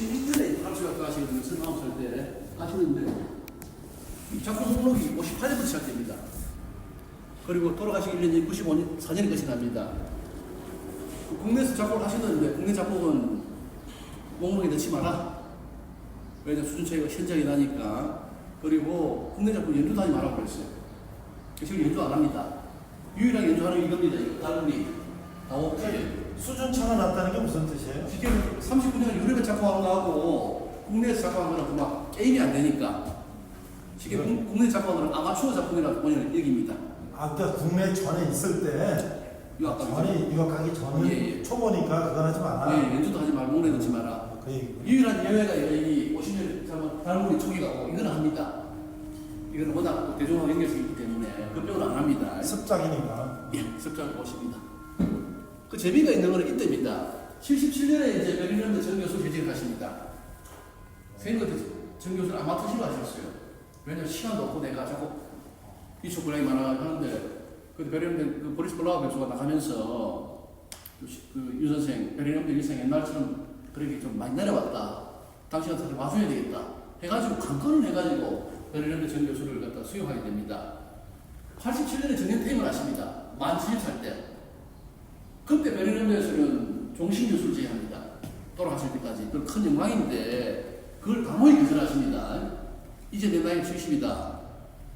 인터넷 할수 하시는 29살 때 하시는데 작품 목록이 58년부터 시작됩니다. 그리고 돌아가시기 1년이 95년, 4년이 끝이 납니다. 국내에서 작곡을 하시는데 국내 작곡은 목록에 넣지 마라. 왜냐면 수준 차이가 현저하게 나니까. 그리고 국내 작곡 연주도 하지 말라고 그랬어요. 지금 연주 안 합니다. 유일하게 연주하는 게 이겁니다. 이거 다른 분이 나오지. 수준 차가 났다는 게 무슨 뜻이에요? 지금 39년을 유럽에 작곡한 거하고 국내에서 작곡한 거는 막 게임이 안 되니까 지금 국내 작곡한 거는 아마추어 작품이라고 본인은 얘기입니다. 아까 국내 전에 있을 때 전에 유학하기 전에 예. 초보니까 그건 하지 마라. 예, 연주도 하지 말고 목내 넣지 마라. 그 얘기. 유일한 예외가 여기 50년 잠깐 다른 분이 초기가 오고 이거는 합니다. 이거는 워낙 대중화 연결성이 있기 때문에 그 빼고는 안 합니다. 습작이니까. 예, 습작을 보십니다. 그 재미가 있는 거는 이때입니다. 77년에 이제 베를린대 정 교수 재직을 하십니다. 생각해 정 교수는 아마추어로 하셨어요. 왜냐면 시간도 없고 내가 자꾸 기초 분량이 많아 하는데 그 베를린대 그 보리스 볼라우 교수가 나가면서 유 선생 베를린대 일생 옛날처럼 그렇게 좀 많이 내려왔다. 당신한테 사실 와줘야 되겠다. 해가지고 강건을 해가지고 베를린대 정 교수를 갖다 수용하게 됩니다. 87년에 정년퇴임을 하십니다. 만 70살 때. 그때 베를린대에서는 종신 교수를 제의합니다. 돌아가실 때까지. 그건 큰 영광인데 그걸 단호히 거절하십니다. 이제 내 나이가 70이다.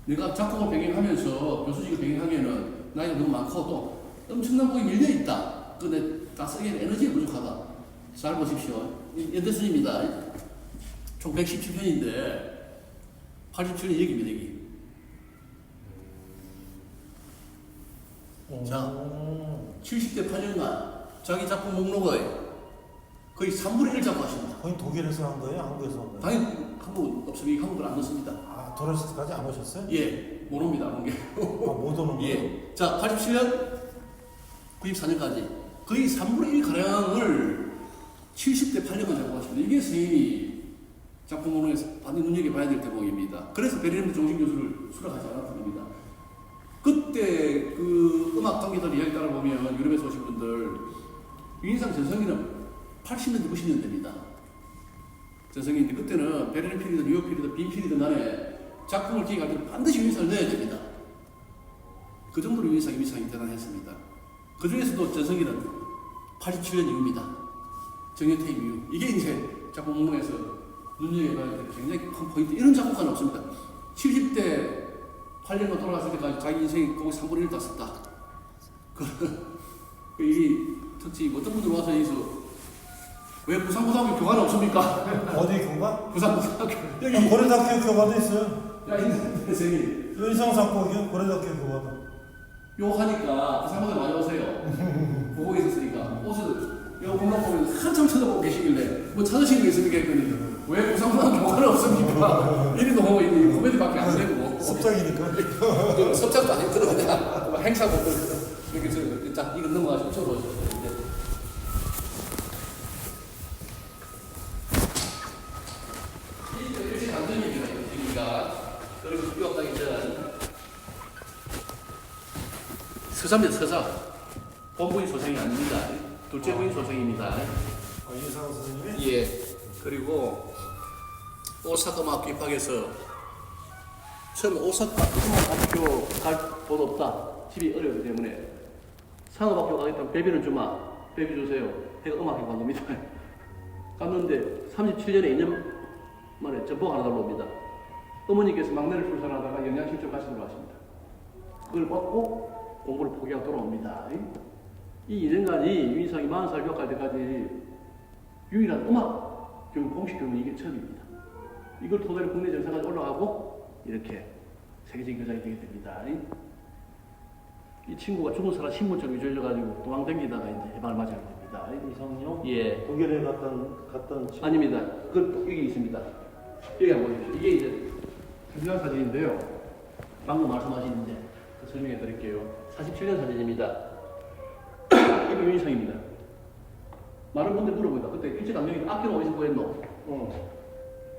내가 작곡을 병행하면서 교수직을 병행하면은 나이가 너무 많고 또 엄청난 곡이 밀려있다. 근데 다 쓰기에는 에너지가 부족하다. 잘 보십시오. 연대순입니다. 총 117편인데 87년 얘기입니다. 여기. 자, 70대 8년간 자기 작품 목록의 거의 3분의 1을 작곡하십니다. 거의 독일에서 한 거예요? 한국에서 한 거예요? 당연히 한국 없으면 한국은 안 넣습니다. 아, 돌아오실 때까지 안 오셨어요? 예, 못 옵니다. 안 온 게. 못 오는 거예요? 예. 자, 87년, 94년까지 거의 3분의 1가량을 70대 8년간 작곡하십니다. 이게 선생님이 작품 목록에서 반드시 눈여겨봐야 될 대목입니다. 그래서 베를린 종신 교수를 수락하지 않았던 겁니다. 그때 그 음악 관계들 이야기 따라보면 유럽에서 오신 분들 유인상 전성기는 80년대 90년대입니다. 전성기인데 그때는 베를린 피리든 뉴욕 피리든 빈 피리든 안에 작품을 기획할 때는 반드시 유인상을 넣어야 됩니다. 그 정도로 유인상이 대단했습니다. 그 중에서도 전성기는 87년 이후입니다. 정년퇴임 이후. 이게 이제 작품 목록에서 눈여겨봐야 될 굉장히 큰 포인트. 이런 작곡가는 없습니다. 70대 8년간 돌아갔을 때까지 자기 인생이 거의 3분의 1다 썼다. 이 특징이 어떤 분들 와서 여기서 왜 부산고등학교 교관은 없습니까? 어디 교관? 부산고등학교 여기 고려대학교 교관도 있어요. 야 있는데 선생님 윤상 작곡이요? 고려대학교 교관. 욕하니까 부산고등학교 많이 오세요. 보고 있었으니까 오셔서 요 공간 보면 한참 쳐다보고 계시길래 뭐 찾으시는 게 있습니까 했더니 왜 부산고등학교 교관은 없습니까? 이리도 보고 있는 코미디밖에 안 되고 습작이니까. 섭작도 아니고 그냥 행사고 이렇게 자 이거 넘어가시고 저로 오셔서 이제 일제 강점기입니다. 그리고 유학가기 전 서사입니다. 서사 본부인 소생이 아닙니다. 둘째 부인 소생입니다. 윤상 선생님이? 예. 그리고 오사카 음악 입학해서 처음에 오사카 음악학교 갈 곳 없다. 집이 어려웠기 때문에 상업학교 가겠다면 배비는 주마. 배비 주세요. 해가 음악학교 간 겁니다. 갔는데 37년에 2년 만에 전보가 하나 달라옵니다. 어머니께서 막내를 출산하다가 영양실조 가시도록 하십니다. 그걸 받고 공부를 포기하고 돌아옵니다. 이 2년간이 유인상이 40살 교육할 때까지 유일한 음악 교육 공식 교육은 이게 처음입니다. 이걸 토대로 국내 정상까지 올라가고 이렇게 세계적인 교장이 되게 됩니다. 이 친구가 죽은 사람 신분증 위조해가지고 도망다니다가 이제 해방을 맞이하게 됩니다. 이상요? 예. 독일에 갔던 친구. 아닙니다. 그 여기 있습니다. 여기 한번 보십시오. 이게 이제 현장 사진인데요. 방금 말씀하신 이제 그 설명해 드릴게요. 47년 사진입니다. 이거 유인상입니다. 많은 분들 물어봅니다. 그때 일제강점기 악기는 어디서 구했노?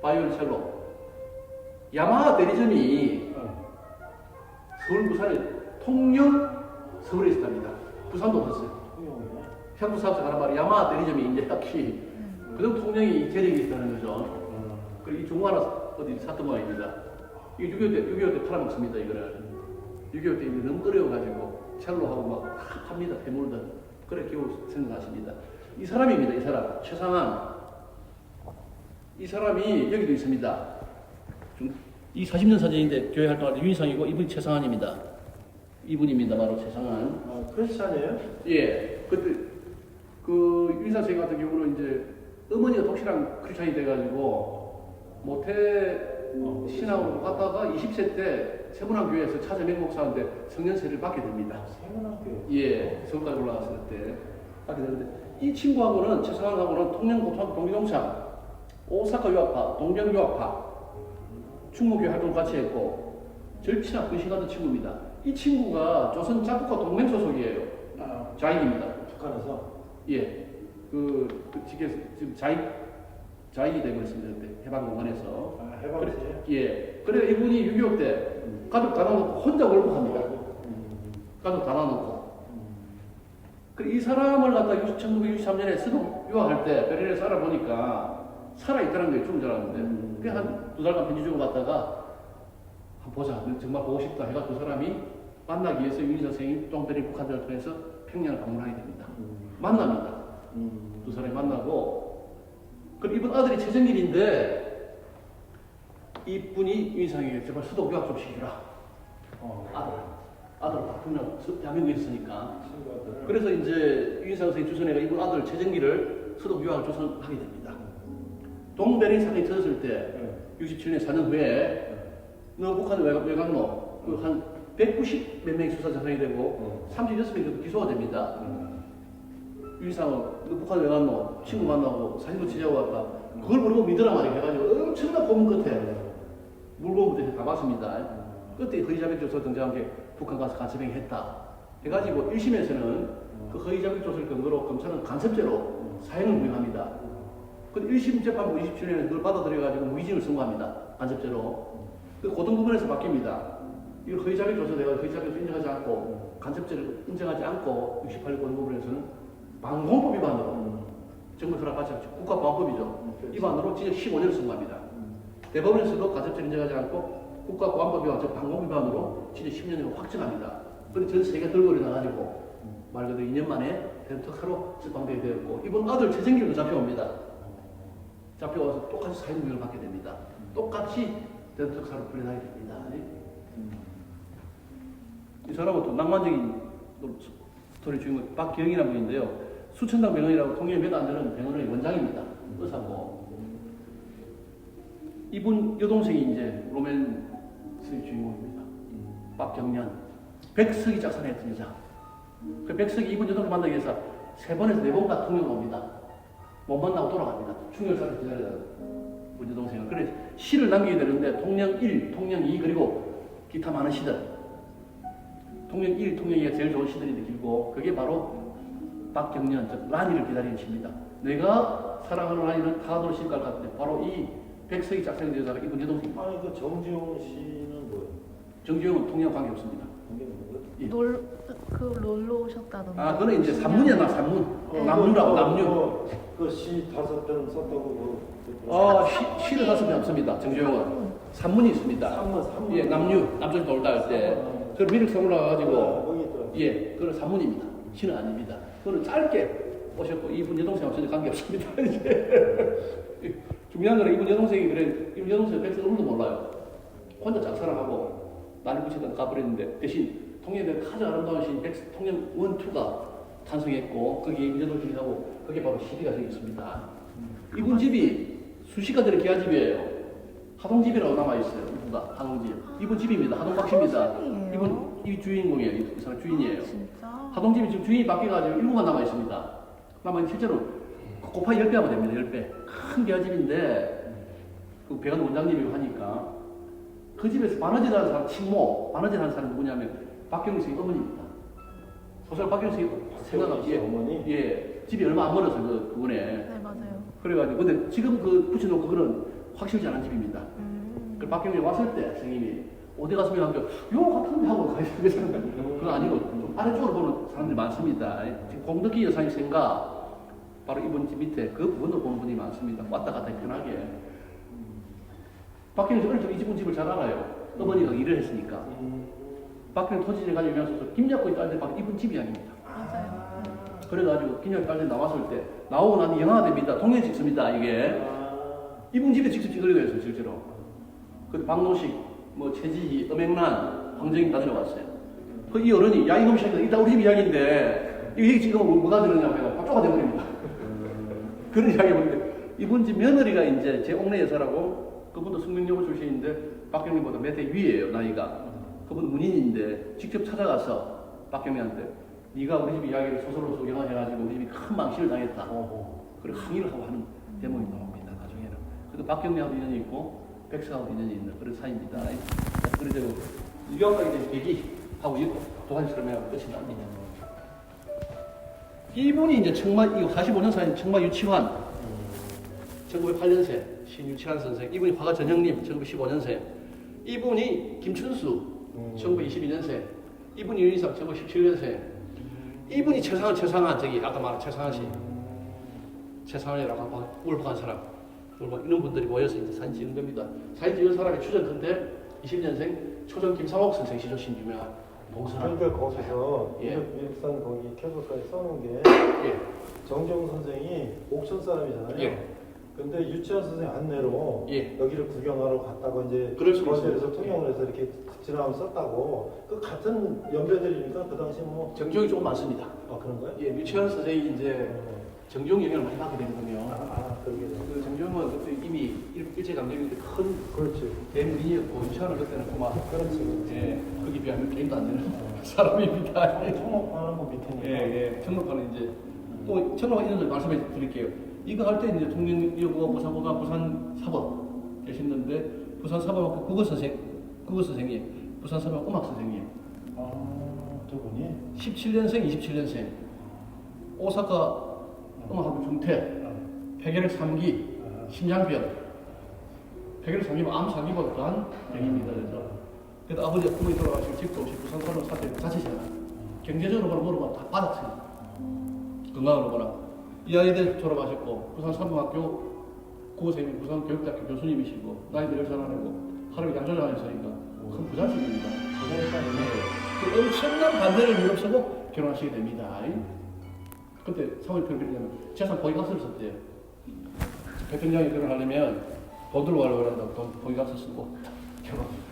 바이올린 첼로. 야마하 대리점이 서울 부산에 통영 서울에 있답니다. 부산도 없었어요. 평부 사업장 하나 말이 야마하 대리점이 이제 딱히 그런 통령이 재력이 있다는 거죠. 그리고 이 중화라 어디 샀던 모양입니다. 이 6.25 때 팔아먹습니다, 이거를. 6.25 때 이제 너무 어려워가지고 첼로하고 막 팝니다, 배물든. 그래, 기호 생각하십니다. 이 사람입니다, 이 사람. 최상한. 이 사람이 여기도 있습니다. 이 40년 사진인데 교회 활동할 때 윤희상이고 이분이 최상한입니다. 이분입니다, 바로 최상한. 아, 크리스찬이에요? 예. 그때 그 윤희상 선생님 같은 경우는 이제 어머니가 독실한 크리스찬이 돼가지고 모태 신앙으로 갔다가 20세 때 세문안교회에서 차재명 목사한테 성년세를 받게 됩니다. 세문안교회? 예, 서울까지 올라갔을 때 받게 되는데 이 친구하고는 최상한하고는 통영고등학교 동기동창, 오사카 유학파, 동경 유학파, 충무교회 활동 같이 했고 절친한 근시가던 친구입니다. 이 친구가 조선 작곡가 동맹 소속이에요. 아, 자익입니다. 북한에서? 예, 지금 자익이 되고 있습니다. 그때 해방공간에서. 아, 해방시에? 예, 그래 이분이 6.25 때 가족 다 나눠놓고 혼자 월북합니다. 가족 다 나눠놓고. 그래 이 사람을 갖다 1963년에 스독 유학할 때 베를린에서 알아보니까 살아있다는 게 죽은 줄 알았는데 그게 한 2달간 편지 주고 갔다가 한번 보자, 정말 보고 싶다 해가 두 사람이 만나기 위해서 윤희 선생이 똥베리 북한전을 통해서 평양을 방문하게 됩니다. 만납니다. 두 사람이 만나고 그럼 이분 아들이 최정길인데 이분이 윤희 선생에게 제발 수도 유학 좀 시키라. 아들 분명 대한민국에 있으니까. 그래서 이제 윤희 선생이 주선해가 이분 아들 최정길을 수도 유학을 조선하게 됩니다. 동베리 사건이 터졌을 때 67년 4년 후에 너 북한에 왜 갔노? 그 한 190 몇 명이 수사 자상이 되고 36명이 기소가 됩니다. 유이상은 너 북한에 왜 갔노? 친구 만나고 사진도 찍자고 갔다. 그걸 모르고 믿으라 말이야 해가지고 엄청난 고문 끝에 물고문 끝에 다 봤습니다. 그때 허위자백 조서 등장한 게 북한 가서 간첩행위 했다 해가지고 1심에서는 그 허위자백 조서를 근거로 검찰은 간첩죄로 사형을 구형합니다. 그 1심 재판부 27년에 그걸 받아들여가지고 무기징을 선고합니다. 간첩죄로. 그 고등법원에서 바뀝니다. 이 허위자백 조서대가 허위자백을 인정하지 않고 간첩죄를 인정하지 않고 68년 고등법원에서는 방공법 위반으로 정부 허락받지 않죠. 국가보안법이죠. 위반으로 징역 15년을 선고합니다. 대법원에서도 간첩죄를 인정하지 않고 국가보안법 위반, 즉 방공 위반으로 징역 10년으로 확정합니다. 그런데 전 세계가 들고 일어나가지고 말 그대로 2년 만에 대특사로釋放되게 되었고 이번 아들 최정길도 잡혀옵니다. 잡혀와서 똑같이 사형구형을 받게 됩니다. 똑같이 대특사로 풀려나게 됩니다. 이 사람은 또 낭만적인 스토리 주인공 박기영이라는 분인데요. 수천당 병원이라고 통일에 몇 안 되는 병원의 원장입니다. 의사고. 이분 여동생이 이제 로맨스의 주인공입니다. 박경련. 백석이 작사했던 여자. 그 백석이 이분 여동생 만나기 위해서 3번에서 4번가 통영을 옵니다. 못 만나고 돌아갑니다. 충혈사를 기다리다가 우리 여동생은. 그래 시를 남기게 되는데 통영 1, 통영 2 그리고 기타 많은 시들. 통영 1, 통영 2가 제일 좋은 시들인데 길고 그게 바로 박경련, 즉 라니를 기다리는 시입니다. 내가 사랑하는 라니는 타도로 시갈 것 같은데 바로 이 백석이 작성된 여자가 이분 여동생. 아니 그 정지용 씨는 뭐예요? 정지용은 통영 관계 없습니다. 관계 없는 거예요? 예. 놀러 오셨다던데. 아, 그거는 이제 산문이야, 산문. 남류라고, 남류. 그시 5편 썼다고 시를 5편 없습니다, 정지용은. 산문이 있습니다. 산문. 예, 남류, 남쪽 돌다 할 때. 그 미륵성 올라가가지고, 거기 있더라고요. 예, 그건 산문입니다. 시는 아닙니다. 그거는 짧게 오셨고, 이분 여동생하고 전혀 관계 없습니다. 이제. 중요한 거는 이분 여동생이 그래, 이분 여동생은 백성 얼굴도 몰라요. 혼자 작사를 하고, 난리 붙이다가 가버렸는데, 대신 통영에 가장 아름다운 시인 통영 1, 2가 탄생했고 거기에 민족주의하고 그게 바로 시비가 생겼습니다. 이분 집이 수식가들의 기아집이에요. 하동집이라고 남아있어요. 이분가 하동집. 이분 집입니다. 하동박씨입니다. 이분 이 주인공이에요. 이 사람 주인이에요. 진짜? 하동집이 지금 주인이 바뀌어가지고 1구가 남아있습니다. 남아 실제로 곱하기 10배 하면 됩니다. 10배. 큰 기아집인데 그 배관 원장님이고 하니까 그 집에서 바느질하는 사람 친모, 바느질하는 사람이 누구냐면 박경리 선생님 어머니입니다. 소설 박경리 선생님 생각하기 어머니? 예, 집이 얼마 안 멀어서 그분에. 네, 맞아요. 그래가지고 근데 지금 그 붙여놓고 그거는 확실치 않은 집입니다. 그 박경리 왔을 때 선생님이 어디 갔으면 한게 요 같은데 하고 가시는 그건 아니고 좀 아래쪽으로 보는 사람들이 많습니다. 지금 공덕기 여사님 생각 바로 이번 집 밑에 그 부분도 보는 분이 많습니다. 왔다 갔다 편하게. 박형님 어릴 때 이 집을 잘 알아요. 어머니가 일을 했으니까. 박형님 토지를 가지고 유명해서 김약국이 딸때 박 이분 집이 아닙니다. 맞아요. 그래가지고 김약국 딸때 나왔을 때 나오고 나니 영화가 됩니다. 동네 찍습니다. 이게 이분 집에 직접 찍으려고 했어요. 실제로. 그 박노식, 뭐 최지희, 엄앵란, 황정인 다 들어갔어요. 그 이 어른이 야 이놈 새끼들 이따 우리 집 이야기인데 이게 지금 뭐가 들었냐고 해서 박조가 돼버립니다. 그런 이야기 해보는데 이분 집 며느리가 이제 제 옥내 여사라고 그분도 승명여고 출신인데 박경림보다 몇 대 위에요 나이가. 그분 문인인데 직접 찾아가서 박경림한테 네가 우리 집 이야기를 소설로 소개해가지고 우리 집이 큰 망신을 당했다. 그리고 항의를 하고 하는 대목이 나옵니다 나중에는. 그래도 박경림하고 인연이 있고 백석하고 인연이 있는 그런 사이입니다. 그래서 유경까지 된 계기하고 도관처럼 끝이 납니다. 이분이 이제 청마, 이거 45년 사인 청마 유치환, 1908년생, 신유치환 선생. 이분이 화가 전형님, 1915년생. 이분이 김춘수, 1922년생. 이분이 윤희상, 1917년생. 이분이 최상한, 저기, 아까 말한 최상한 씨. 최상한이라고 울박한 사람. 이런 분들이 모여서 이제 사진 찍는 겁니다. 사진 찍은 사람이 추정컨대 20년생 초정 김상옥 선생 시조신 유명한 봉선한. 그러니까 거기서 예. 미륵산 거기 케이블카에 써놓은 게 예. 정재웅 선생이 옥천 사람이잖아요. 예. 근데 유치원 선생 안내로 예. 여기를 구경하러 갔다고 이제 그럴 수 거제에서 있어요. 통영을 해서 이렇게 지나가면 썼다고. 그 같은 연배들이니까 그 당시 뭐 정종이 조금 많습니다. 그런 거예요? 예, 유치원 선생이 이제 정종 영향을 많이 받게 되거든요. 그러게. 그 정종은 그때 이미 일제강점기 때 큰 그렇지. 대문이었고 유치원은 그때는 그만 그렇지. 예, 거기 비하면 게임도 안 되는 사람입니다. 청록하는 거 밑에니까. 예. 청록파는 이제 또 청록파 이런 걸 말씀해 드릴게요. 이거 할 때 이제 통영여고 부산고가 부산사범 계셨는데 부산사범학교 국어선생님, 부산사범 음악선생님. 두 분이? 17년생, 27년생. 오사카 음악학교 중퇴, 폐결핵 3기, 심장병. 폐결핵 3기면 암 4기보다 더한 병입니다. 그래서 아버지 어머니 돌아가시고 집도 없이 부산사범 사태 자취생활. 경제적으로 보면 다 빠졌어요. 건강으로 보나. 이 아이들 졸업하셨고 부산사범학교 국어선생님, 부산교육대학교 교수님이시고 나이도 10살 아니고 하루에 양조장에서니까 큰 부잣집입니다. 그 엄청난 반대를 무릅쓰고 결혼하시게 됩니다. 그때 사모님 평균이면 재산 보유각서를 썼대요. 대통령이 결혼하려면 돈 들고 가려고 한다고 돈 보유각서 쓰고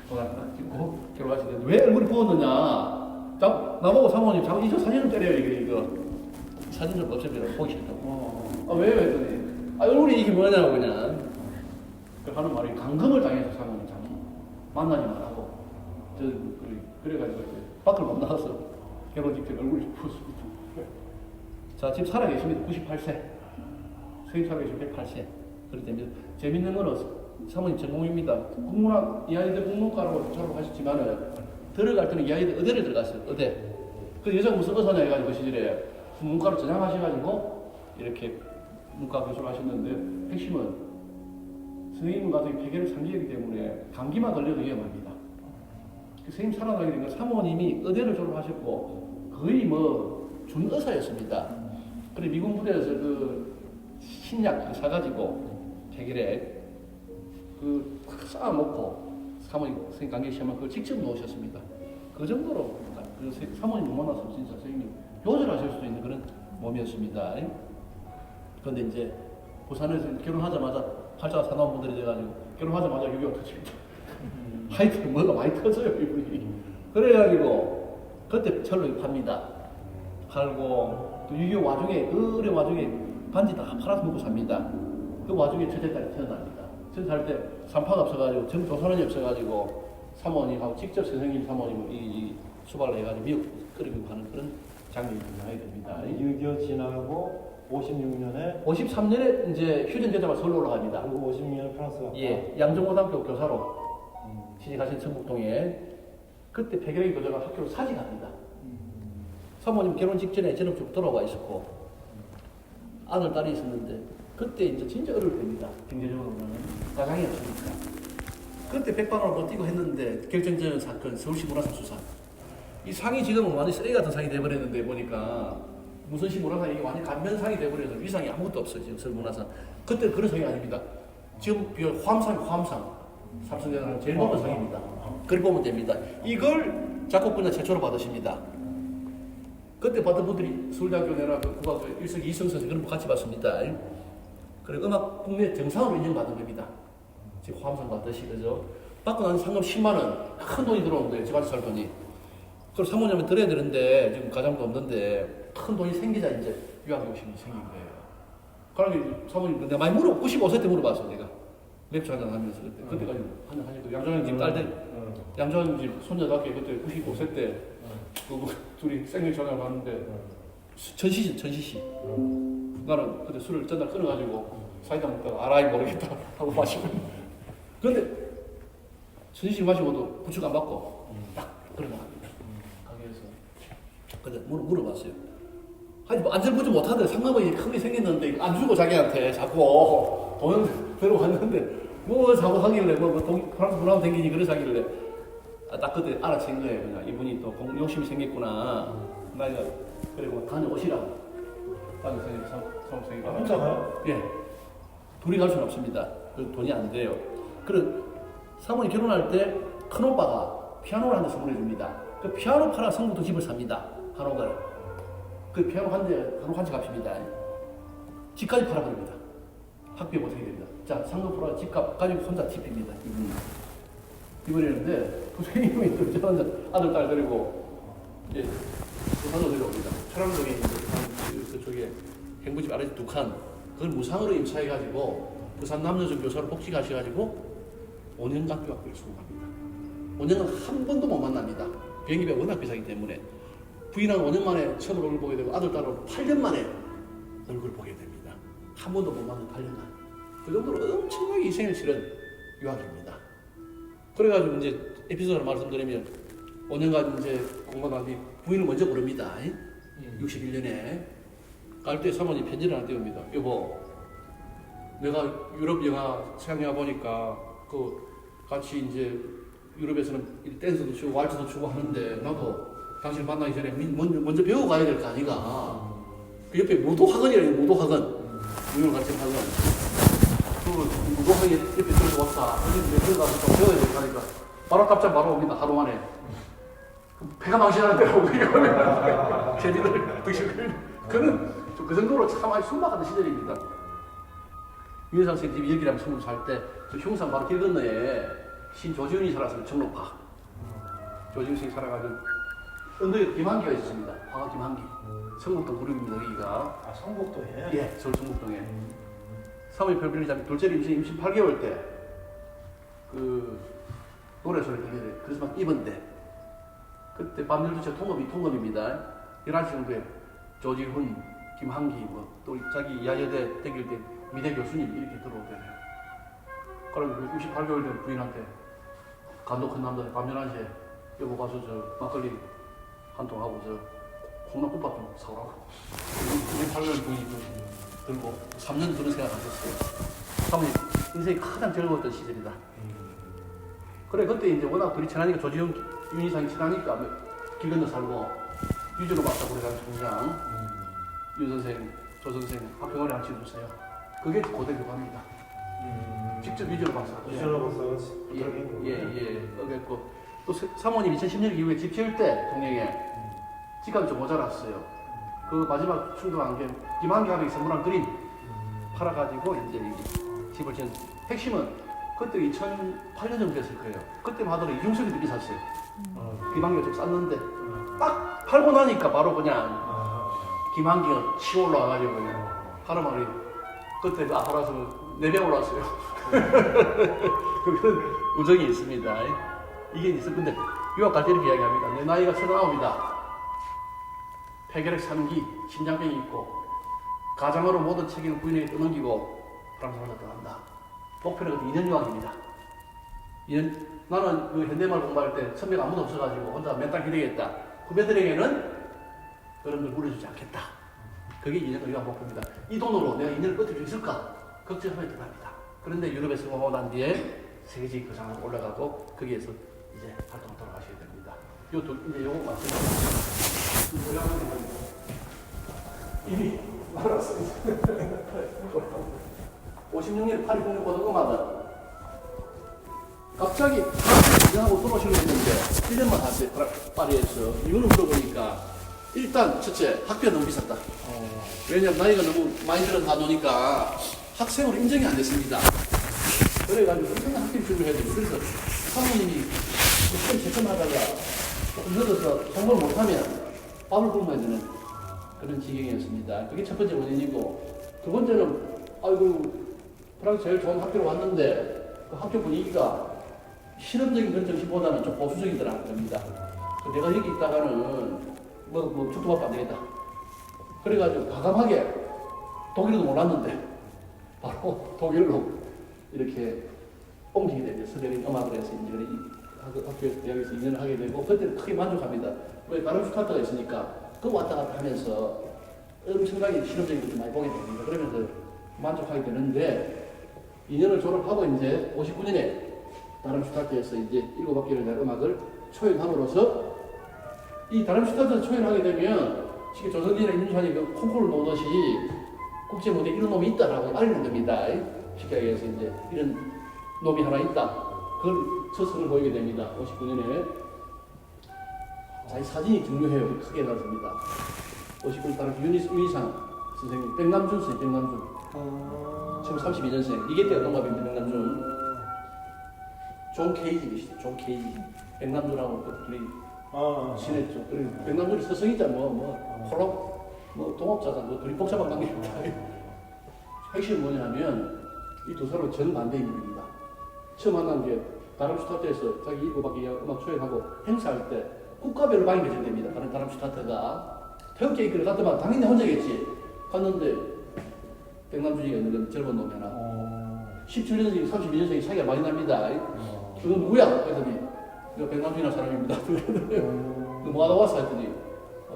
돈 찍고 결혼하시는데 왜 얼굴이 부었느냐? 나보고 사모님 자꾸 이저 사진을 때려요. 이거 사진 좀 없애면 보기 싫다고. 왜 했더니 얼굴이 이게 뭐냐고 그냥 하는 말이 강금을 당해서 사모님 참 만나지 말라고. 그래가지고 밖을 못 나가서 결혼 직전 얼굴이 부었습니다. 자, 지금 살아계십니다. 98세. 선생님 살아계시면 108세. 그렇기 때문에 재밌는 거는 사모님 전공입니다. 국문학, 이 아이들 국문과라고 졸업하셨지만은 들어갈 때는 이 아이들 의대를 들어갔어요. 의대. 그 여자가 무슨 의사냐 해가지고 그 시절에 문과로 전향하셔가지고 이렇게 문과 교수를 하셨는데 핵심은 선생님 가족이 폐결핵 3기이기 때문에 감기만 걸려도 위험합니다. 선생님 살아나게 된 건 사모님이 의대를 졸업하셨고 거의 뭐 준의사였습니다. 그래 미군 부대에서 그 신약 사가지고 폐결핵 그 쌓아놓고 사모님 선생님 관계 시험을 그걸 직접 놓으셨습니다. 그 정도로 그 사모님 못 만났으면 진짜 선생님 요절하실 수도 있는 그런 몸이었습니다. 그런데 이제 부산에서 결혼하자마자 팔자가 사나운 분들이 돼가지고 결혼하자마자 6.25 터집니다. 하여튼 뭐가 많이 터져요 이분이. 그래가지고 그때 철로 팝니다. 팔고 또 6.25 와중에 어려운 와중에 반지 다 팔아서 먹고 삽니다. 그 와중에 첫째딸이 태어납니다. 첫째딸 때 산파가 없어가지고 정조선원이 없어가지고 사모님하고 직접 선생님 사모님은 이 수발을 해가지고 미국 끓이고 가는 그런 장면이 등장하게 됩니다. 6.25 지나고 56년에 53년에 이제 휴전되자마자 서울로 올라갑니다. 그리고 56년에 프랑스 갔다. 예, 양정고등학교 교사로 시집가신 천북동에 그때 백일의 교사가 학교로 사직합니다. 사모님 결혼 직전에 전업주부 돌아와 있었고 아들 딸이 있었는데 그때 이제 진짜 어려울 때입니다. 경제적으로는 가장이 없으니까 그때 백반으로 버티고 했는데 결정적인 사건 서울시 문화상 수사 이 상이 지금은 완전 쓰레기 같은 상이 돼버렸는데 보니까 무선시 문화상이 이게 완전 간면상이 돼버려서 위상이 아무것도 없어요. 지금 서울 문화상. 그때 그런 상이 아닙니다. 지금 화암상. 삼성대학은 제일 높은 상입니다. 그렇게 보면 됩니다. 이걸 작곡분야 최초로 받으십니다. 그때 받은 분들이 서울대학교 내나 그 국악교 일석 이성 선생 그런 분 같이 받습니다. 그리고 음악 국내 정상으로 인정받은 겁니다. 지금 화암상 받듯이 그죠? 받고 나서 상금 10만 원, 큰 돈이 들어오는 거예요. 집안에서 살 돈이. 그걸 사모님은 드려야 되는데 지금 가장도 없는데 큰 돈이 생기자 이제 유학 욕심이 생긴 거예요. 그러니까 사모님 내가 많이 95세 때 물어봤어 내가. 맥주 한잔 하면서 그때까지 한잔 양조장 집 딸들 양조장 집 손녀답게 그때 95세 때 그 둘이 생일 전화 가는데 전시시 나는 그때 술을 전날 끊어가지고 사이다 먹다가 알아이 모르겠다 하고 마시고 그런데 전시시 마시고도 부축 안 받고 딱 그러나 가게에서 근데 물어봤어요. 아니 뭐 안절부절 못하는데 상관이 크게 생겼는데 안 주고 자기한테 자꾸 돈을 들어왔는데 뭐 자꾸 하길래 프랑스 댕기니 그래서 하길래 딱 그때 알아챈 거예요. 그냥 이분이 또 욕심이 생겼구나. 나이가 그리고 다녀오시라고. 사무총장이 혼자 가요? 예. 둘이 갈 수는 없습니다. 그 돈이 안 돼요. 그리고 사모님 결혼할 때 큰오빠가 피아노를 한 대 선물해 줍니다. 그 피아노 팔아 성북도 집을 삽니다. 한옥을. 그 피아노 한 채 값입니다. 집까지 팔아버립니다. 학비에 못하게 됩니다. 자, 상급으로 집값 가지고 혼자 집입니다. 이번에는데 선생님이 또 저는 아들, 딸 데리고 이제 부산으로 데려옵니다. 철암동에 있는 그쪽에 행부집 아래집 2칸 그걸 무상으로 임차해가지고 부산 남녀중 교사로 복직하셔가지고 5년간 교학비를 수급합니다. 5년은 한 번도 못 만납니다. 비행기비가 워낙 비싸기 때문에 부인하고 5년 만에 처음 얼굴 보게 되고 아들, 딸은 8년 만에 얼굴 보게 됩니다. 한 번도 못 만난 8년간. 그 정도로 엄청나게 희생을 치른 유학입니다. 그래가지고 이제 에피소드를 말씀드리면 5년간 이제 공부한 뒤 부인을 먼저 부릅니다. 61년에 갈 때 사모님 편지를 하나 띄웁니다. 여보, 내가 유럽 영화 서양 영화 보니까 그 같이 이제 유럽에서는 댄스도 추고 왈츠도 추고 하는데 나도 당신 만나기 전에 먼저 배워가야 될 거 아니가. 그 옆에 무도학원이라는 무도학원 무용을 같이 하건 그 무도학원 옆에 들어서 왔다. 근데 들어가서 좀 배워야 될 거 아니까 바로 답장 바로 옵니다. 하루 만에. 배가 망신하는데라고 이거는 제지들 드시고 그는 그 정도로 참 아주 순박한 시절입니다. 유해상 선생님 집이 여기라면 20살 때 저 흉산 바로 길 건너에 신조지훈이 살았어요. 정록파. 조지훈 선생님 살아가지고 언덕에 김한기가 있었습니다. 화가 김한기. 성북동 그룹입니다. 여기가. 아, 성북도에? 예, 서울 성북동에. 사모님 별빛이자면 둘째를 임신 8개월 때 그 노래 소리 들려요. 그래서 입은데 그때 밤 12시에 통금입니다. 11시 정도에 조지훈, 김한기, 또 자기 야여대 댕길 때 미대 교수님 이렇게 들어오잖아요. 그럼 68개월 된 부인한테 간도 큰 남자들 밤 11시에 여보 가서 저 막걸리 한 통 하고 저 콩나물밥 좀 사오라고. 68개월 부인이 들고 3년 그런 생각하셨어요. 사모님 인생이 가장 즐거웠던 시절이다. 그래 그때 이제 워낙 둘이 친하니까 조지훈, 윤희상이 친하니까 길 건너 살고 유주로 봤다고 그래가지고 총장 윤 선생, 조 선생 학교원에 같이 주세요. 그게 고대 교감입니다. 직접 유주로 봤어. 유주로 봤어. 예. 그랬고 또 사모님 2010년 이후에 집 지을 때 동행에 집값이 좀 모자랐어요. 그 마지막 충동한 게 김한기 학이 선물한 그림 팔아가지고 이제 집을 지은 핵심은 그때 2008년 정도 됐을 거예요. 그때만 하더라도 이중석이 되게 샀어요. 김한기가 좀 쌌는데 딱 팔고 나니까 바로 그냥 김한기가 치고 올라와가지고 그냥 하루만에 그때 그 아파라서 4배 올랐어요. 그런 우정이 있습니다. 이게 있어. 근데 유학 갈 때 이렇게 이야기합니다. 내 나이가 39이다. 폐결핵 3기, 심장병이 있고 가장으로 모든 책임을 부인에게 떠넘기고 프랑스로 떠난다. 목표는 2년 유학입니다. 2년, 나는 그 현대말 공부할 때 선배가 아무도 없어가지고 혼자 몇 달 기대겠다. 후배들에게는 그런 걸 물어주지 않겠다. 그게 2년 유학 목표입니다. 이 돈으로 내가 2년을 버틸 수 있을까? 걱정하면 떠납니다. 그런데 유럽에 성공하고 난 뒤에 세계적인 교장으로 올라가고 거기에서 이제 활동을 돌아가셔야 됩니다. 이제 요거 말씀드립니다. 이미 말았어요. 56년에 파리 국립고등 음악은 갑자기 프랑스에 진정하고 돌아오시려고 했는데 1년만 하세요. 파리에서. 이유는 물어보니까 일단 첫째 학비가 너무 비쌌다. 왜냐면 나이가 너무 많이 들어가 노니까 학생으로 인정이 안 됐습니다. 그래가지고 엄청난 학비를 준비해야 되고 그래서 사모님이 시험 제청하다가 조금 늦어서 성공을 못하면 밥을 굶어야 되는 그런 지경이었습니다. 그게 첫 번째 원인이고 두 번째는 아이고 프랑스 제일 좋은 학교로 왔는데 그 학교 분위기가 실험적인 그런 정신보다는 좀 보수적이더라는 겁니다. 내가 여기 있다가는 뭐 축도밖에 안 되겠다. 그래가지고 과감하게 독일어도 몰랐는데 바로 독일로 이렇게 옮기게 됩니다. 스베린 음악을 해서 이제 학교에서 대학에서 2년을 하게 되고 그때는 크게 만족합니다. 왜 다른 슈타트가 있으니까 그 왔다 갔다 하면서 엄청나게 실험적인 것도 많이 보게 됩니다. 그러면서 만족하게 되는데 2년을 졸업하고 이제 59년에 다른 슈타트에서 이제 7학기를 된 음악을 초연함으로써 이 다른 슈타트에서 초연하게 되면 쉽게 조선인이나 임준환이 그 콩쿠르를 놓듯이 국제 무대에 이런 놈이 있다라고 알리는 겁니다. 쉽게 얘기해서 이제 이런 놈이 하나 있다. 그걸 서술을 보이게 됩니다. 59년에. 자, 이 사진이 중요해요. 크게 나왔습니다. 59년 다른 윤희상 선생님, 백남준 선생님, 백남준. 지금 32년생. 이게 때가 동갑입니다, 백남준. 존 케이지 계시죠, 존 케이지. 백남준하고 그 둘이 친했죠. 그리고 백남준이 서성이자 홀로 동업자다, 둘이 복잡한 관계입니다. 핵심은 뭐냐면 이 두 사람은 정반대 인물입니다. 처음 만난 게 다른 슈타트에서 자기 7학기 음악 초연하고 행사할 때 국가별로 방이 배정됩니다. 다른 슈타트가 태극 케이크를 갔더만 당연히 혼자겠지. 갔는데 백남준이가 있는 건 젊은 놈이 하나. 17년생이 32년생이 차이가 많이 납니다. 그건 누구야? 그랬더니 이거 백남준이라는 사람입니다. 너 뭐하다 왔어? 했더니